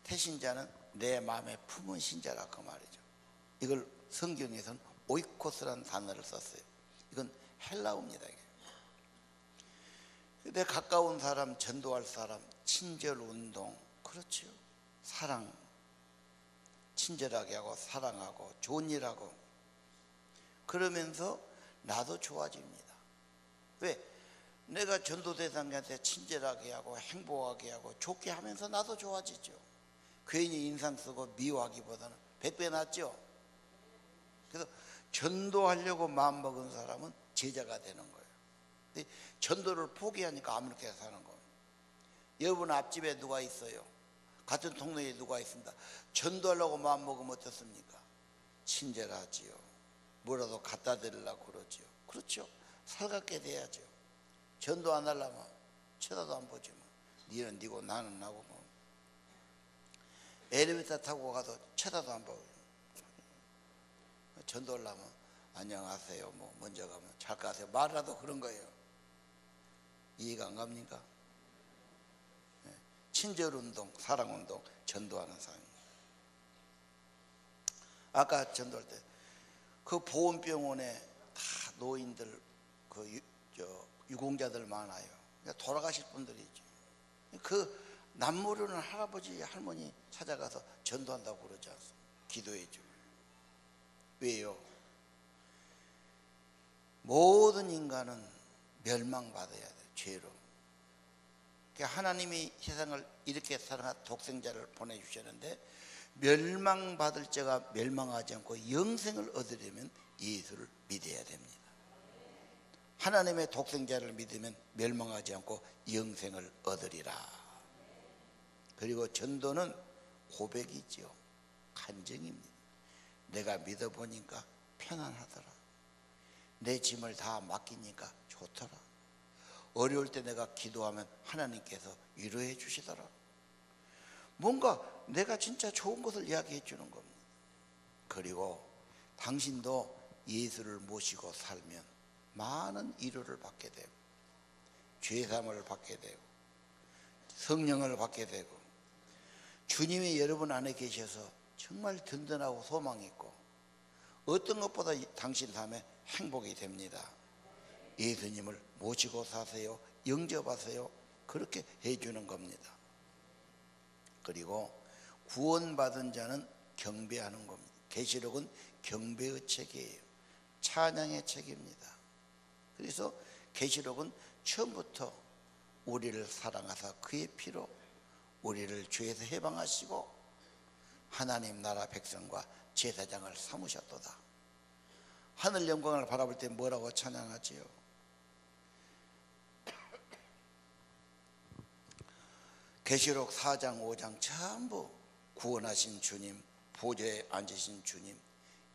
태신자는 내 마음에 품은 신자라 그 말이죠. 이걸 성경에서는 오이코스라는 단어를 썼어요. 이건 헬라어입니다. 내 가까운 사람, 전도할 사람, 친절운동, 그렇죠. 사랑, 친절하게 하고 사랑하고 좋은 일하고, 그러면서 나도 좋아집니다. 왜? 내가 전도 대상자한테 친절하게 하고 행복하게 하고 좋게 하면서 나도 좋아지죠. 괜히 인상 쓰고 미워하기보다는 100배 낫죠. 그래서 전도하려고 마음먹은 사람은 제자가 되는 거예요. 근데 전도를 포기하니까 아무렇게 사는 거예요. 여러분 앞집에 누가 있어요? 같은 동네에 누가 있습니다. 전도하려고 마음먹으면 어떻습니까? 친절하지요. 뭐라도 갖다 드리려고 그러지요. 그렇죠. 살갑게 돼야죠. 전도 안 하려면 쳐다도 안 보지 뭐. 니는 니고 나는 나고 뭐. 엘리베이터 타고 가도 쳐다도 안 보고. 전도하려면 안녕하세요 뭐 먼저 가면 잘 가세요 말이라도 그런 거예요. 이해가 안 갑니까? 친절운동, 사랑운동, 전도하는 사람입니다. 아까 전도할 때 그 보훈병원에 다 노인들, 유공자들 많아요. 돌아가실 분들이죠. 그 남모르는 할아버지 할머니 찾아가서 전도한다고 그러지 않습니까? 기도해 줘요. 왜요? 모든 인간은 멸망받아야 돼요. 죄로. 그러니까 하나님이 세상을 이렇게 사랑한 독생자를 보내주셨는데, 멸망받을 자가 멸망하지 않고 영생을 얻으려면 예수를 믿어야 됩니다. 하나님의 독생자를 믿으면 멸망하지 않고 영생을 얻으리라. 그리고 전도는 고백이죠. 간증입니다. 내가 믿어보니까 편안하더라. 내 짐을 다 맡기니까 좋더라. 어려울 때 내가 기도하면 하나님께서 위로해 주시더라. 뭔가 내가 진짜 좋은 것을 이야기해 주는 겁니다. 그리고 당신도 예수를 모시고 살면 많은 위로를 받게 되고, 죄사함을 받게 되고, 성령을 받게 되고, 주님이 여러분 안에 계셔서 정말 든든하고 소망이 있고, 어떤 것보다 당신 삶에 행복이 됩니다. 예수님을 모시고 사세요. 영접하세요. 그렇게 해주는 겁니다. 그리고 구원받은 자는 경배하는 겁니다. 계시록은 경배의 책이에요. 찬양의 책입니다. 그래서 계시록은 처음부터 우리를 사랑하사 그의 피로 우리를 죄에서 해방하시고 하나님 나라 백성과 제사장을 삼으셨도다. 하늘 영광을 바라볼 때 뭐라고 찬양하지요? 계시록 4장 5장 전부 구원하신 주님, 보좌에 앉으신 주님,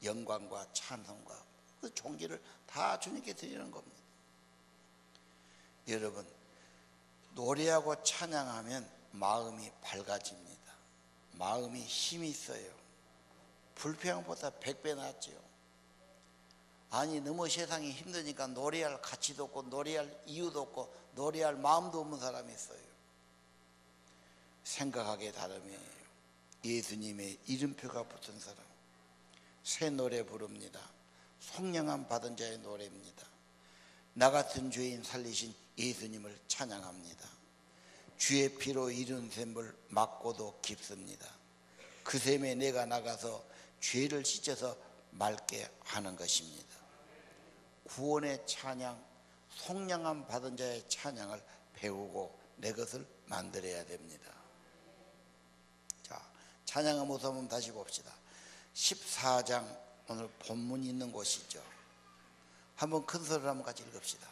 영광과 찬송과 그 존귀를 다 주님께 드리는 겁니다. 여러분, 노래하고 찬양하면 마음이 밝아집니다. 마음이 힘이 있어요. 불평보다 100배 낫죠. 아니 너무 세상이 힘드니까 노래할 가치도 없고 노래할 이유도 없고 노래할 마음도 없는 사람이 있어요. 생각하기에 다름이에요. 예수님의 이름표가 붙은 사람, 새 노래 부릅니다. 속량함 받은 자의 노래입니다. 나 같은 죄인 살리신 예수님을 찬양합니다. 주의 피로 이룬 샘을 맑고도 깊습니다. 그 샘에 내가 나가서 죄를 씻어서 맑게 하는 것입니다. 구원의 찬양, 속량함 받은 자의 찬양을 배우고 내 것을 만들어야 됩니다. 자, 찬양의 모습 한번 다시 봅시다. 14장 오늘 본문이 있는 곳이죠. 한번 큰 소리로 한번 같이 읽읍시다.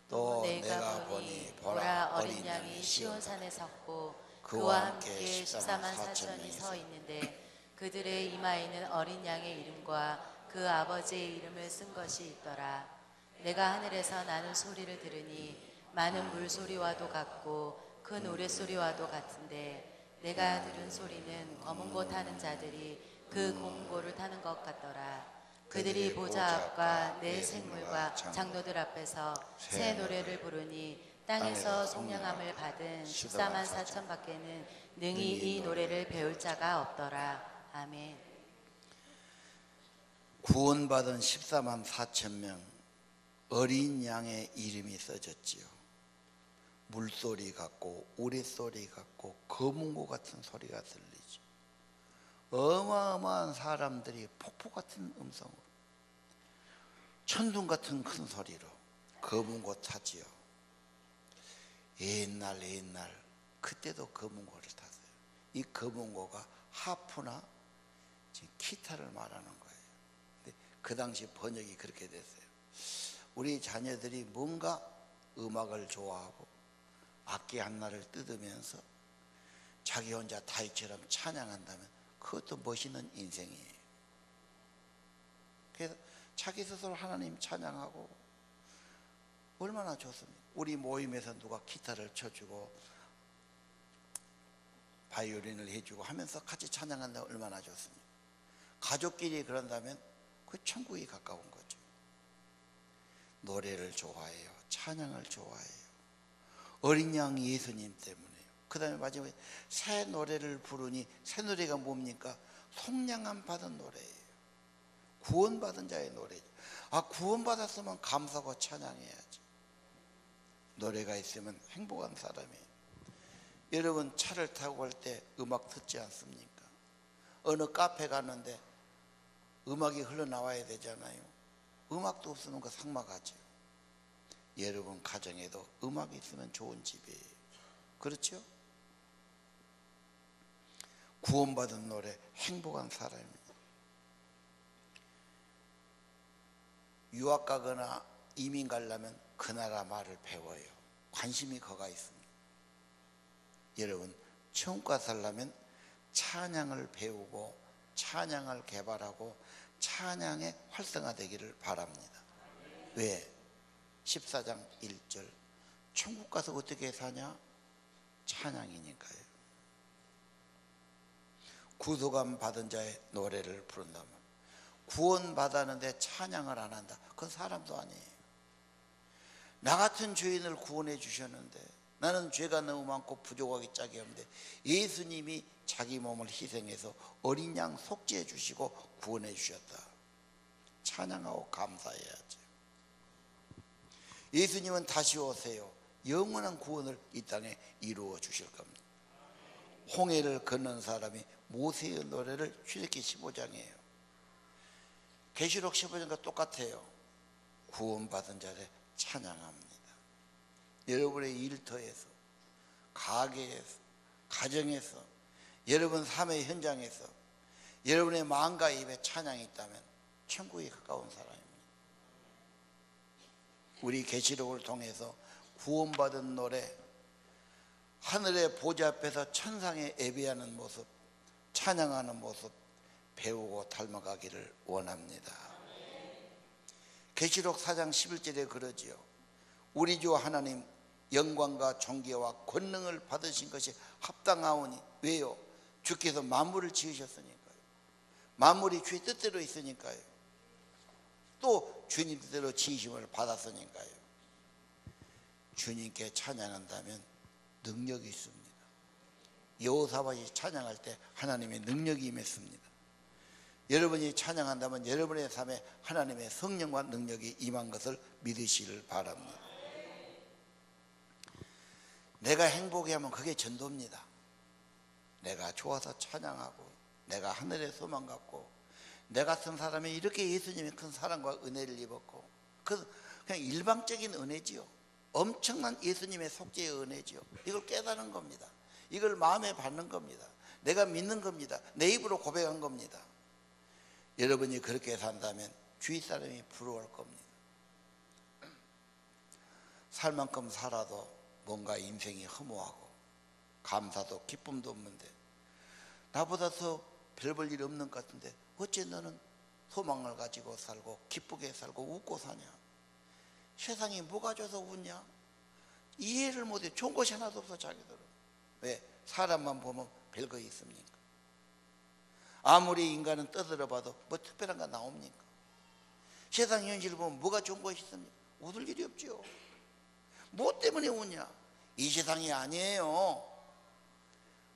또 내가 보니 보라 어린 양이 시온산에 섰고 그와 함께 14만 4천이 서 있는데 그들의 이마에는 어린 양의 이름과 그 아버지의 이름을 쓴 것이 있더라. 내가 하늘에서 나는 소리를 들으니 많은 물소리와도 같고 큰 노랫소리와도 같은데 내가 들은 소리는 검은 고 타는 자들이 그 공고를 타는 것 같더라. 그들이 보좌 앞과 내 생물과 장로들 앞에서 새 노래를 부르니 땅에서 속량함을 받은 14만 4천 밖에는 능히 이 노래를 배울 자가 없더라. 아멘. 구원받은 14만 4천 명 어린 양의 이름이 써졌지요. 물소리 같고 우레소리 같고 거문고 같은 소리가 들리죠. 어마어마한 사람들이 폭포 같은 음성으로 천둥 같은 큰 소리로 거문고 타지요. 옛날 그때도 거문고를 탔어요. 이 거문고가 하프나 기타를 말하는 거예요. 근데 그 당시 번역이 그렇게 됐어요. 우리 자녀들이 뭔가 음악을 좋아하고 악기 하나를 뜯으면서 자기 혼자 다윗처럼 찬양한다면 그것도 멋있는 인생이에요. 그래서 자기 스스로 하나님 찬양하고 얼마나 좋습니까? 우리 모임에서 누가 기타를 쳐주고 바이올린을 해주고 하면서 같이 찬양한다면 얼마나 좋습니까? 가족끼리 그런다면 그 천국이 가까운 거죠. 노래를 좋아해요. 찬양을 좋아해요. 어린 양 예수님 때문에요. 그 다음에 마지막에 새 노래를 부르니 새 노래가 뭡니까? 속량함 받은 노래예요. 구원받은 자의 노래죠. 구원받았으면 감사하고 찬양해야지. 노래가 있으면 행복한 사람이에요. 여러분 차를 타고 갈 때 음악 듣지 않습니까? 어느 카페 갔는데 음악이 흘러나와야 되잖아요. 음악도 없으면 그 삭막하죠. 여러분 가정에도 음악이 있으면 좋은 집이에요. 그렇죠? 구원받은 노래, 행복한 사람입니다. 유학 가거나 이민 가려면 그 나라 말을 배워요. 관심이 거가 있습니다. 여러분 천국 가 살려면 찬양을 배우고 찬양을 개발하고 찬양의 활성화되기를 바랍니다. 왜? 14장 1절 천국 가서 어떻게 사냐? 찬양이니까요. 구속함 받은 자의 노래를 부른다면 구원 받았는데 찬양을 안 한다. 그건 사람도 아니에요. 나 같은 죄인을 구원해 주셨는데 나는 죄가 너무 많고 부족하기 짝이 없는데 예수님이 자기 몸을 희생해서 어린 양 속죄해 주시고 구원해 주셨다. 찬양하고 감사해야죠. 예수님은 다시 오세요. 영원한 구원을 이 땅에 이루어 주실 겁니다. 홍해를 건넌 사람이 모세의 노래를 출애굽기 15장이에요. 계시록 15장과 똑같아요. 구원받은 자를 찬양합니다. 여러분의 일터에서, 가게에서, 가정에서, 여러분 삶의 현장에서 여러분의 마음과 입에 찬양이 있다면 천국에 가까운 사람입니다. 우리 계시록을 통해서 구원받은 노래, 하늘의 보좌 앞에서 천상에 예배하는 모습, 찬양하는 모습 배우고 닮아가기를 원합니다. 계시록 4장 11절에 그러지요. 우리 주 하나님 영광과 존귀와 권능을 받으신 것이 합당하오니. 왜요? 주께서 만물을 지으셨으니까요. 만물이 주의 뜻대로 있으니까요. 또 주님 뜻대로 지으심을 받았으니까요. 주님께 찬양한다면 능력이 있습니다. 여호사밧이 찬양할 때 하나님의 능력이 임했습니다. 여러분이 찬양한다면 여러분의 삶에 하나님의 성령과 능력이 임한 것을 믿으시길 바랍니다. 내가 행복해 하면 그게 전도입니다. 내가 좋아서 찬양하고 내가 하늘의 소망 갖고 내 같은 사람이 이렇게 예수님의 큰 사랑과 은혜를 입었고 그냥 일방적인 은혜지요. 엄청난 예수님의 속죄의 은혜지요. 이걸 깨달은 겁니다. 이걸 마음에 받는 겁니다. 내가 믿는 겁니다. 내 입으로 고백한 겁니다. 여러분이 그렇게 산다면 주위 사람이 부러워할 겁니다. 살 만큼 살아도 뭔가 인생이 허무하고 감사도 기쁨도 없는데 나보다 더 별 볼 일 없는 것 같은데 어째 너는 소망을 가지고 살고 기쁘게 살고 웃고 사냐? 세상이 뭐가 줘서 웃냐? 이해를 못해. 좋은 것이 하나도 없어 자기들은. 왜? 사람만 보면 별거 있습니까? 아무리 인간은 떠들어봐도 뭐 특별한 거 나옵니까? 세상 현실을 보면 뭐가 좋은 것이 있습니까? 웃을 일이 없죠. 뭐 때문에 웃냐? 이 세상이 아니에요.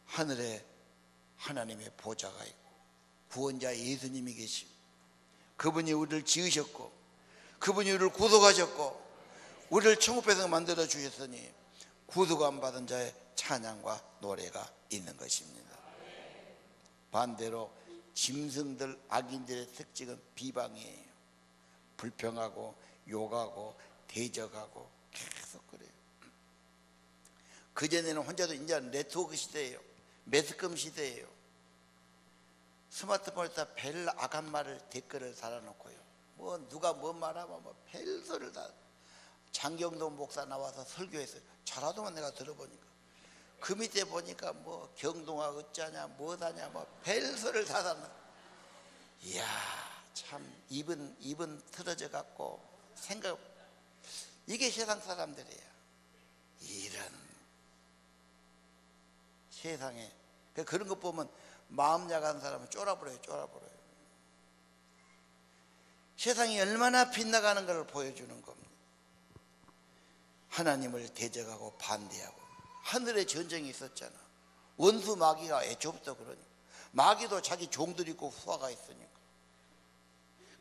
하늘에 하나님의 보좌가 있고 구원자 예수님이 계시고 그분이 우리를 지으셨고 그분이 우리를 구속하셨고 우리를 천국 백성 만들어 주셨으니 구속함 받은 자의 찬양과 노래가 있는 것입니다. 반대로 짐승들 악인들의 특징은 비방이에요. 불평하고 욕하고 대적하고 계속 그래요. 그전에는 혼자도 이제는 네트워크 시대예요. 매스컴 시대예요. 스마트폰에다 별 악한 말을 댓글을 달아놓고요. 뭐 누가 뭔 말하면 뭐 별소리를 다. 장경도 목사 나와서 설교했어요. 잘하더만 내가 들어보니까. 그 밑에 보니까 뭐 경동아 어쩌냐 뭐하냐 뭐 별소리를 다 달아. 이야 참 입은 틀어져 갖고 생각. 이게 세상 사람들이에요. 이런 세상에 그런 거 보면 마음 약한 사람은 쫄아버려요. 세상이 얼마나 빗나가는 걸 보여주는 겁니다. 하나님을 대적하고 반대하고. 하늘에 전쟁이 있었잖아. 원수 마귀가 애초부터 그러니까. 마귀도 자기 종들 있고 후화가 있으니까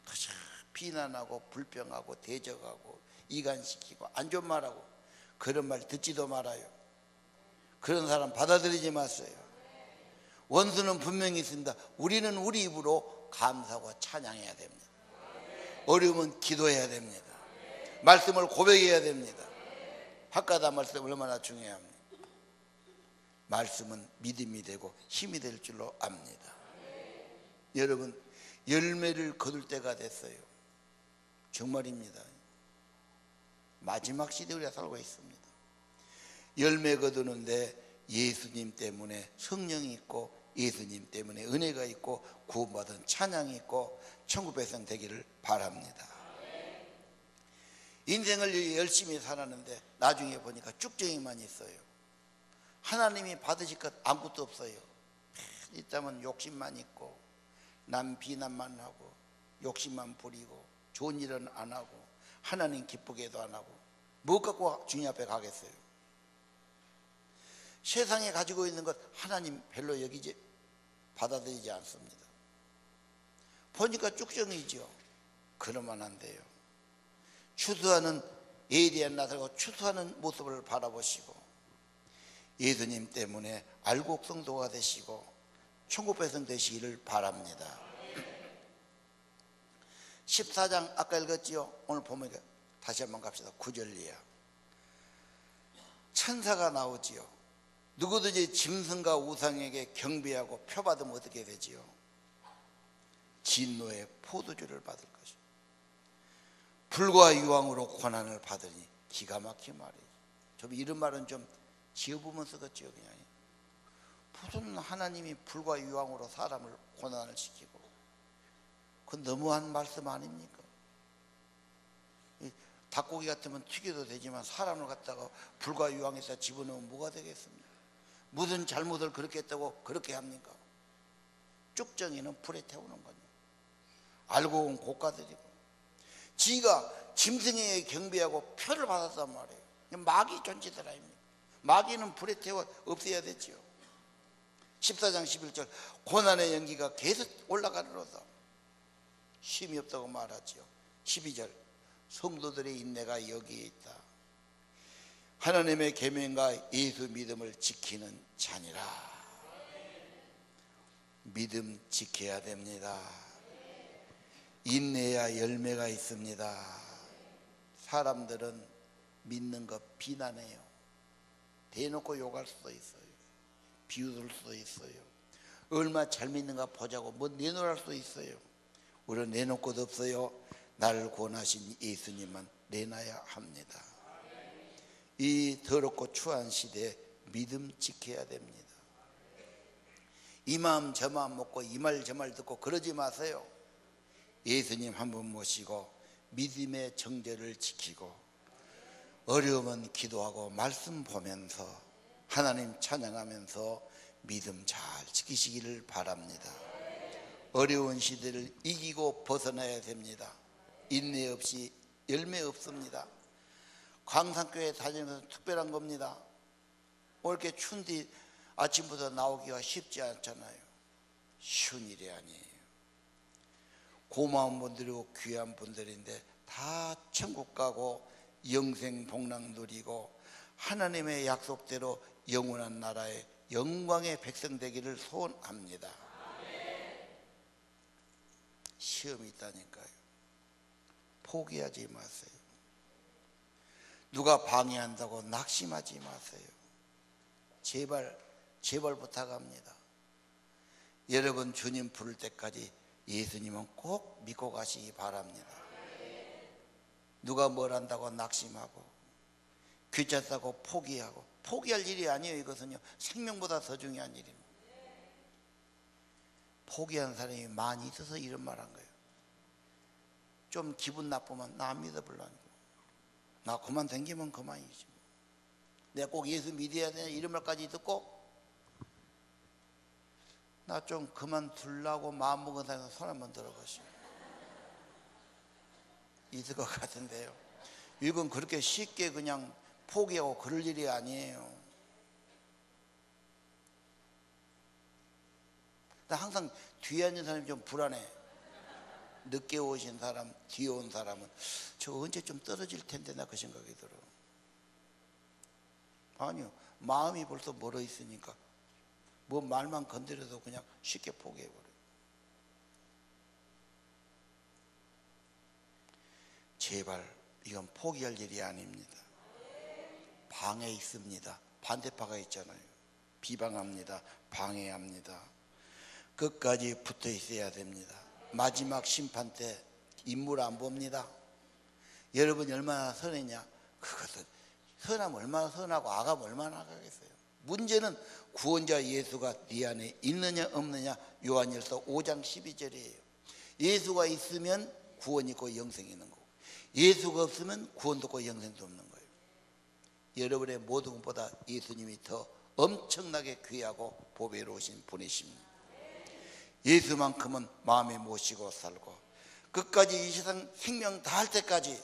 그저 비난하고 불평하고 대적하고 이간시키고 안 좋은 말하고. 그런 말 듣지도 말아요. 그런 사람 받아들이지 마세요. 원수는 분명히 있습니다. 우리는 우리 입으로 감사하고 찬양해야 됩니다. 어려우면 기도해야 됩니다. 말씀을 고백해야 됩니다. 학가다 말씀 얼마나 중요합니다. 말씀은 믿음이 되고 힘이 될 줄로 압니다. 여러분 열매를 거둘 때가 됐어요. 정말입니다. 마지막 시대에 우리가 살고 있습니다. 열매 거두는데 예수님 때문에 성령이 있고 예수님 때문에 은혜가 있고 구원받은 찬양이 있고 천국 백성 되기를 바랍니다. 인생을 열심히 살았는데 나중에 보니까 쭉정이만 있어요. 하나님이 받으실 것 아무것도 없어요. 있다면 욕심만 있고 남 비난만 하고 욕심만 부리고 좋은 일은 안 하고 하나님 기쁘게도 안 하고 뭐 갖고 주님 앞에 가겠어요? 세상에 가지고 있는 것 하나님 별로 여기지 받아들이지 않습니다. 보니까 쭉정이죠. 그러면 안 돼요. 추수하는 예리한 나사고 추수하는 모습을 바라보시고 예수님 때문에 알곡 성도가 되시고 천국 백성 되시기를 바랍니다. 14장 아까 읽었지요. 오늘 보면 다시 한번 갑시다. 9절 이하 천사가 나오지요. 누구든지 짐승과 우상에게 경배하고 표받으면 어떻게 되지요? 진노의 포도주를 받을 것이요. 불과 유황으로 고난을 받으니. 기가 막힌 말이에요. 좀 이런 말은 좀 지어보면 쓰겠지요. 그냥 무슨 하나님이 불과 유황으로 사람을 고난을 시키고. 그건 너무한 말씀 아닙니까? 닭고기 같으면 튀겨도 되지만 사람을 갖다가 불과 유황에다 집어넣으면 뭐가 되겠습니까? 무슨 잘못을 그렇게 했다고 그렇게 합니까? 쭉정이는 불에 태우는 거죠. 알고 온 고가들이고 지가 짐승에게 경배하고 표를 받았단 말이에요. 마귀 존재들 아닙니까? 마귀는 불에 태워 없애야 되죠. 14장 11절 고난의 연기가 계속 올라가리로다. 쉼이 없다고 말하죠. 12절 성도들의 인내가 여기에 있다. 하나님의 계명과 예수 믿음을 지키는 자니라. 믿음 지켜야 됩니다. 인내야 열매가 있습니다. 사람들은 믿는 것 비난해요. 대놓고 욕할 수도 있어요. 비웃을 수도 있어요. 얼마 잘 믿는가 보자고 뭐 내놓을 수도 있어요. 우리는 내놓을 것 없어요. 나를 구원하신 예수님만 내놔야 합니다. 이 더럽고 추한 시대에 믿음 지켜야 됩니다. 이 마음 저 마음 먹고 이 말 저 말 듣고 그러지 마세요. 예수님 한 분 모시고 믿음의 정죄를 지키고 어려우면 기도하고 말씀 보면서 하나님 찬양하면서 믿음 잘 지키시기를 바랍니다. 어려운 시대를 이기고 벗어나야 됩니다. 인내 없이 열매 없습니다. 광산교회 다니면서 특별한 겁니다. 이렇게 추운데 아침부터 나오기가 쉽지 않잖아요. 쉬운 일이 아니에요. 고마운 분들이고 귀한 분들인데 다 천국 가고 영생 복락 누리고 하나님의 약속대로 영원한 나라의 영광의 백성 되기를 소원합니다. 시험이 있다니까요. 포기하지 마세요. 누가 방해한다고 낙심하지 마세요. 제발 부탁합니다. 여러분 주님 부를 때까지 예수님은 꼭 믿고 가시기 바랍니다. 누가 뭘 한다고 낙심하고 귀찮다고 포기하고 포기할 일이 아니에요. 이것은요 생명보다 더 중요한 일입니다. 포기한 사람이 많이 있어서 이런 말 한 거예요. 좀 기분 나쁘면 나 안 믿어볼라니까. 나 그만 댕기면 그만이지. 내가 꼭 예수 믿어야 되냐 이런 말까지 듣고 나 좀 그만두려고 마음먹은 사람 손 한번 들어보시오. 있을 것 같은데요. 이건 그렇게 쉽게 그냥 포기하고 그럴 일이 아니에요. 나 항상 뒤에 앉은 사람이 좀 불안해. 늦게 오신 사람, 뒤에 온 사람은 저 언제 좀 떨어질 텐데 나 그 생각이 들어. 아니요, 마음이 벌써 멀어 있으니까 뭐 말만 건드려도 그냥 쉽게 포기해버려요. 제발 이건 포기할 일이 아닙니다. 방해 있습니다. 반대파가 있잖아요. 비방합니다. 방해합니다. 끝까지 붙어 있어야 됩니다. 마지막 심판 때 인물 안 봅니다. 여러분이 얼마나 선했냐, 그것은 선하면 얼마나 선하고 악하면 얼마나 악하겠어요. 문제는 구원자 예수가 네 안에 있느냐 없느냐. 요한일서 5장 12절이에요 예수가 있으면 구원이 있고 영생이 있는 거고 예수가 없으면 구원도 없고 영생도 없는 거예요. 여러분의 모든 것보다 예수님이 더 엄청나게 귀하고 보배로우신 분이십니다. 예수만큼은 마음에 모시고 살고 끝까지 이 세상 생명 다할 때까지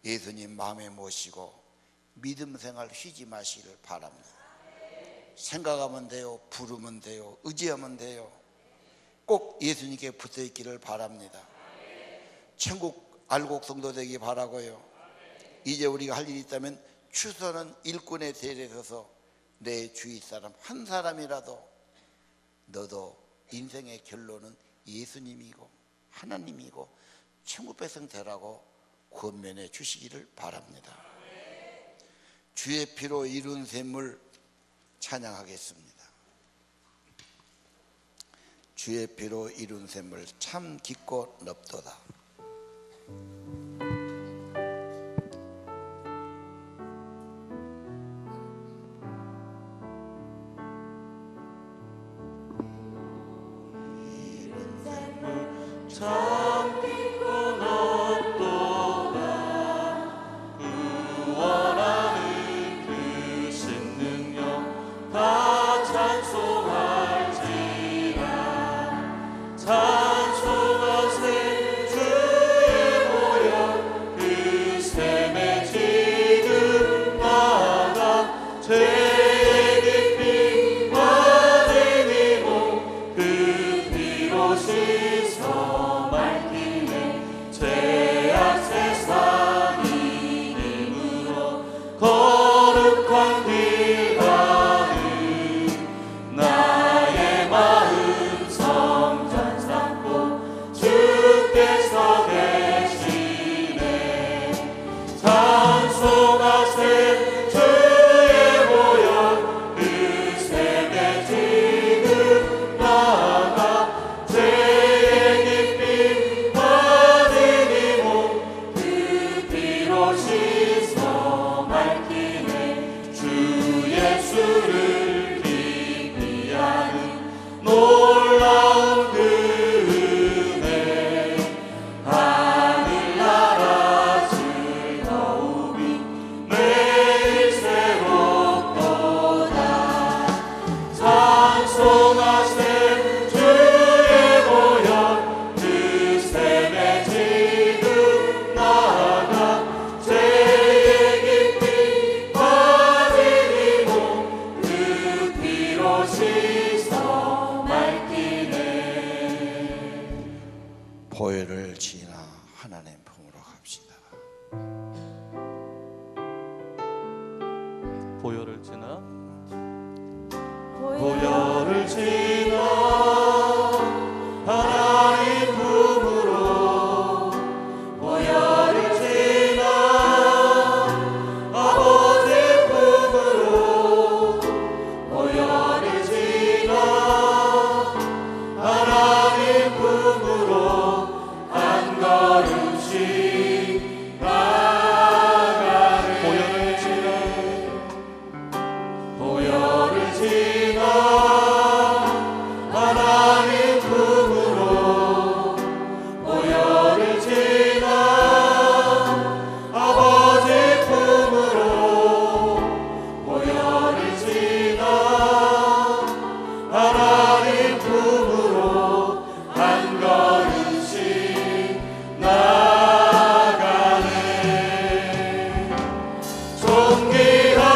예수님 마음에 모시고 믿음 생활 쉬지 마시기를 바랍니다. 생각하면 돼요. 부르면 돼요. 의지하면 돼요. 꼭 예수님께 붙어 있기를 바랍니다. 천국 알곡 성도 되기 바라고요. 이제 우리가 할 일이 있다면 추서는 일꾼의 대리에 서서 내 주위 사람 한 사람이라도 너도 인생의 결론은 예수님이고 하나님이고 천국 백성 되라고 권면해 주시기를 바랍니다. 주의 피로 이룬 샘을 찬양하겠습니다. 주의 피로 이룬 샘을 참 깊고 넓도다. 참 깊고 넓도다. 구원하는 그 신능력 다 찬송할지라. 찬송하세 주의 모여 그 샘에 지금 나가 죄의 깊이 빠진 이몸 그 피로 씻어 맑히네. 죄악 세상 이김으로 거룩한 길 가는 나의 마음 성전 삼고 주께서 계시네. 찬송하세 주의 모여 그 샘에 지금 나가 죄의 깊이 보혈을 지나 하나님 품으로 갑시다. 보혈을 지나 보혈을 지나 하나님 품으로 보혈을 지나 아버지 품으로 보혈을 지나 하나님 품으로 한 걸음씩 나가네. 보혈을 지나 보혈을 지나 하나님 품으로 보혈을 지나 아버지 품으로 보혈을 지나 하나님 품으로 한 걸음씩 나가네. 존귀한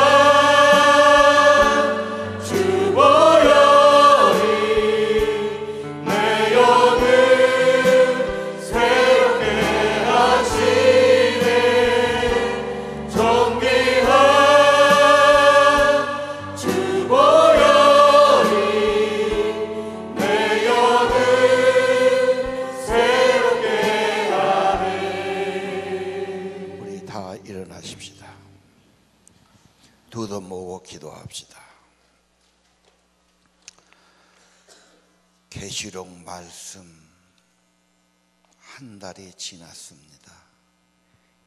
주 보혈이 내 영을 새롭게 하시네. 존귀한 주 보혈이 내 영을 새롭게 하네. 우리 다 일어나십시다. 두 손 모으고 기도합시다. 계시록 말씀 한 달이 지났습니다.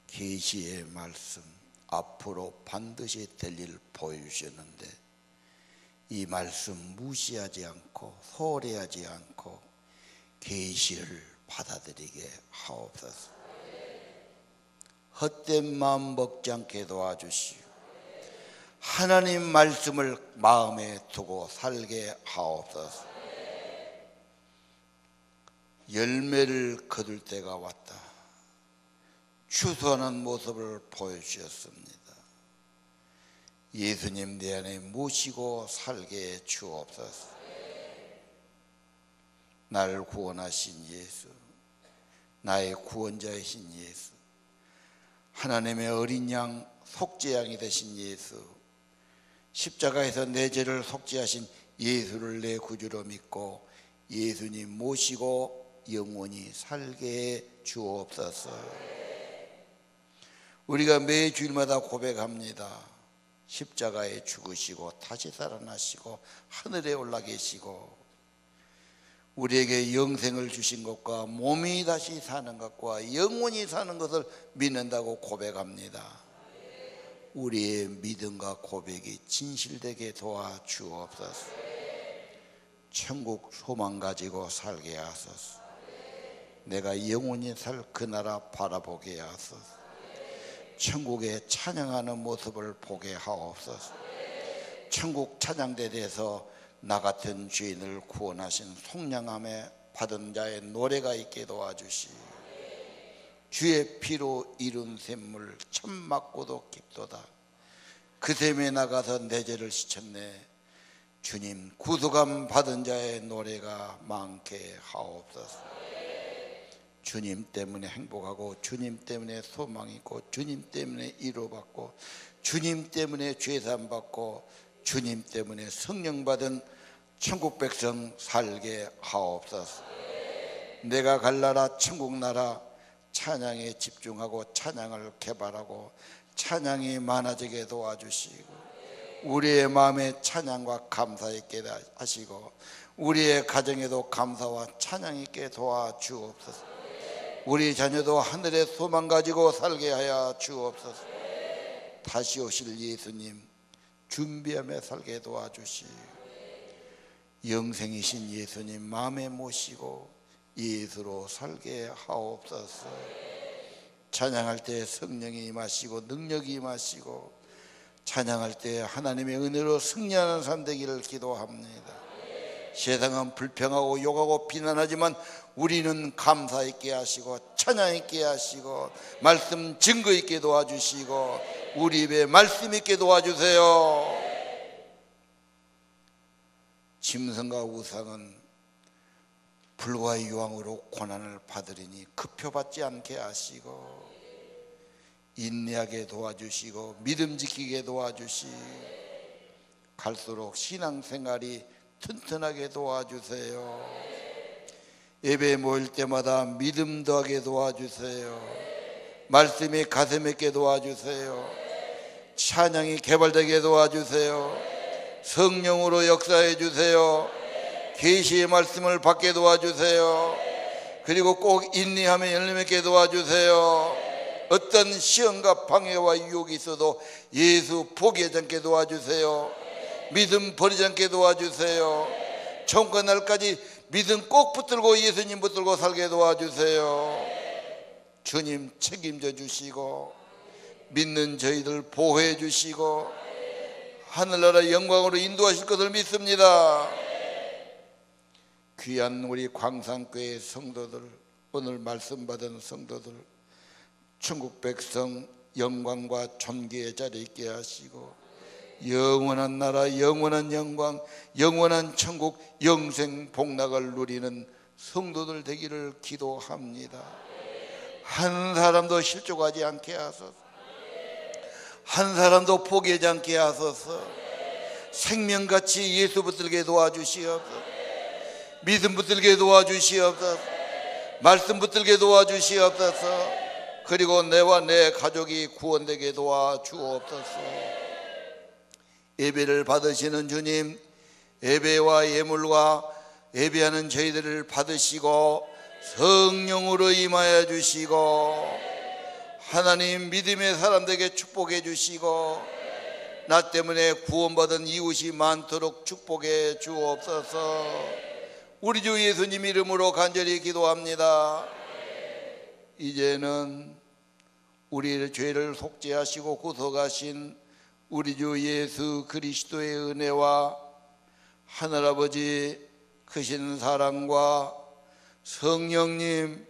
계시의 말씀 앞으로 반드시 될 일 보여주셨는데 이 말씀 무시하지 않고 소홀히하지 않고 계시를 받아들이게 하옵소서. 헛된 마음 먹지 않게 도와주시고 하나님 말씀을 마음에 두고 살게 하옵소서. 열매를 거둘 때가 왔다. 추수하는 모습을 보여주셨습니다. 예수님 내 안에 모시고 살게 해 주옵소서. 나를 구원하신 예수, 나의 구원자이신 예수, 하나님의 어린 양 속죄양이 되신 예수, 십자가에서 내 죄를 속죄하신 예수를 내 구주로 믿고 예수님 모시고 영원히 살게 해 주옵소서. 우리가 매 주일마다 고백합니다. 십자가에 죽으시고 다시 살아나시고 하늘에 올라 계시고 우리에게 영생을 주신 것과 몸이 다시 사는 것과 영원히 사는 것을 믿는다고 고백합니다. 우리의 믿음과 고백이 진실되게 도와주옵소서. 천국 소망 가지고 살게 하소서. 내가 영원히 살 그 나라 바라보게 하소서. 천국에 찬양하는 모습을 보게 하옵소서. 천국 찬양대에서 나 같은 죄인을 구원하신 속량함에 받은 자의 노래가 있게 도와주시고 주의 피로 이룬 샘물 참 맞고도 깊도다. 그 샘에 나가서 내 죄를 씻었네. 주님 구속함 받은 자의 노래가 많게 하옵소서. 주님 때문에 행복하고 주님 때문에 소망 있고 주님 때문에 위로받고 주님 때문에 죄산 받고 주님 때문에 성령 받은 천국 백성 살게 하옵소서. 내가 갈 나라 천국 나라 찬양에 집중하고 찬양을 개발하고 찬양이 많아지게 도와주시고 우리의 마음에 찬양과 감사 있게 하시고 우리의 가정에도 감사와 찬양 있게 도와주옵소서. 우리 자녀도 하늘의 소망 가지고 살게 하여 주옵소서. 다시 오실 예수님 준비하며 살게 도와주시고 영생이신 예수님 마음에 모시고 예수로 살게 하옵소서. 찬양할 때 성령이 임하시고 능력이 임하시고 찬양할 때 하나님의 은혜로 승리하는 삶 되기를 기도합니다. 세상은 불평하고 욕하고 비난하지만 우리는 감사 있게 하시고 찬양 있게 하시고 말씀 증거 있게 도와주시고 우리 입에 말씀 있게 도와주세요. 짐승과 우상은 불과 유황으로 고난을 받으리니 급표받지 않게 하시고 인내하게 도와주시고 믿음 지키게 도와주시고 갈수록 신앙생활이 튼튼하게 도와주세요. 예배 모일 때마다 믿음 더하게 도와주세요. 말씀이 가슴 있게 도와주세요. 찬양이 개발되게 도와주세요. 성령으로 역사해 주세요. 계시의 말씀을 받게 도와주세요. 그리고 꼭 인내하며 열매 맺게 도와주세요. 어떤 시험과 방해와 유혹이 있어도 예수 포기하지 않게 도와주세요. 믿음 버리지 않게 도와주세요. 천국 날까지 믿음 꼭 붙들고 예수님 붙들고 살게 도와주세요. 주님 책임져 주시고 믿는 저희들 보호해 주시고 하늘나라 영광으로 인도하실 것을 믿습니다. 귀한 우리 광산교회 성도들, 오늘 말씀 받은 성도들, 천국 백성 영광과 존귀의 자리에 있게 하시고 영원한 나라, 영원한 영광, 영원한 천국, 영생 복락을 누리는 성도들 되기를 기도합니다. 한 사람도 실족하지 않게 하소서. 한 사람도 포기하지 않게 하소서. 생명같이 예수 붙들게 도와주시옵소서. 믿음 붙들게 도와주시옵소서. 말씀 붙들게 도와주시옵소서. 그리고 내와 내 가족이 구원되게 도와주옵소서. 예배를 받으시는 주님, 예배와 예물과 예배하는 저희들을 받으시고 성령으로 임하여 주시고 하나님 믿음의 사람들에게 축복해 주시고 나 때문에 구원받은 이웃이 많도록 축복해 주옵소서. 우리 주 예수님 이름으로 간절히 기도합니다. 이제는 우리의 죄를 속죄하시고 구속하신 우리 주 예수 그리스도의 은혜와 하늘아버지 크신 사랑과 성령님,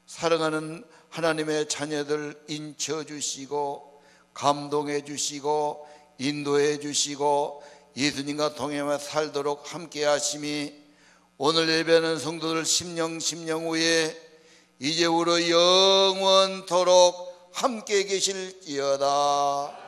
사랑하는 하나님의 자녀들 인쳐 주시고 감동해 주시고 인도해 주시고 예수님과 동행하며 살도록 함께 하심이 오늘 예배하는 성도들 심령 후에 이제부로 영원토록 함께 계실지어다.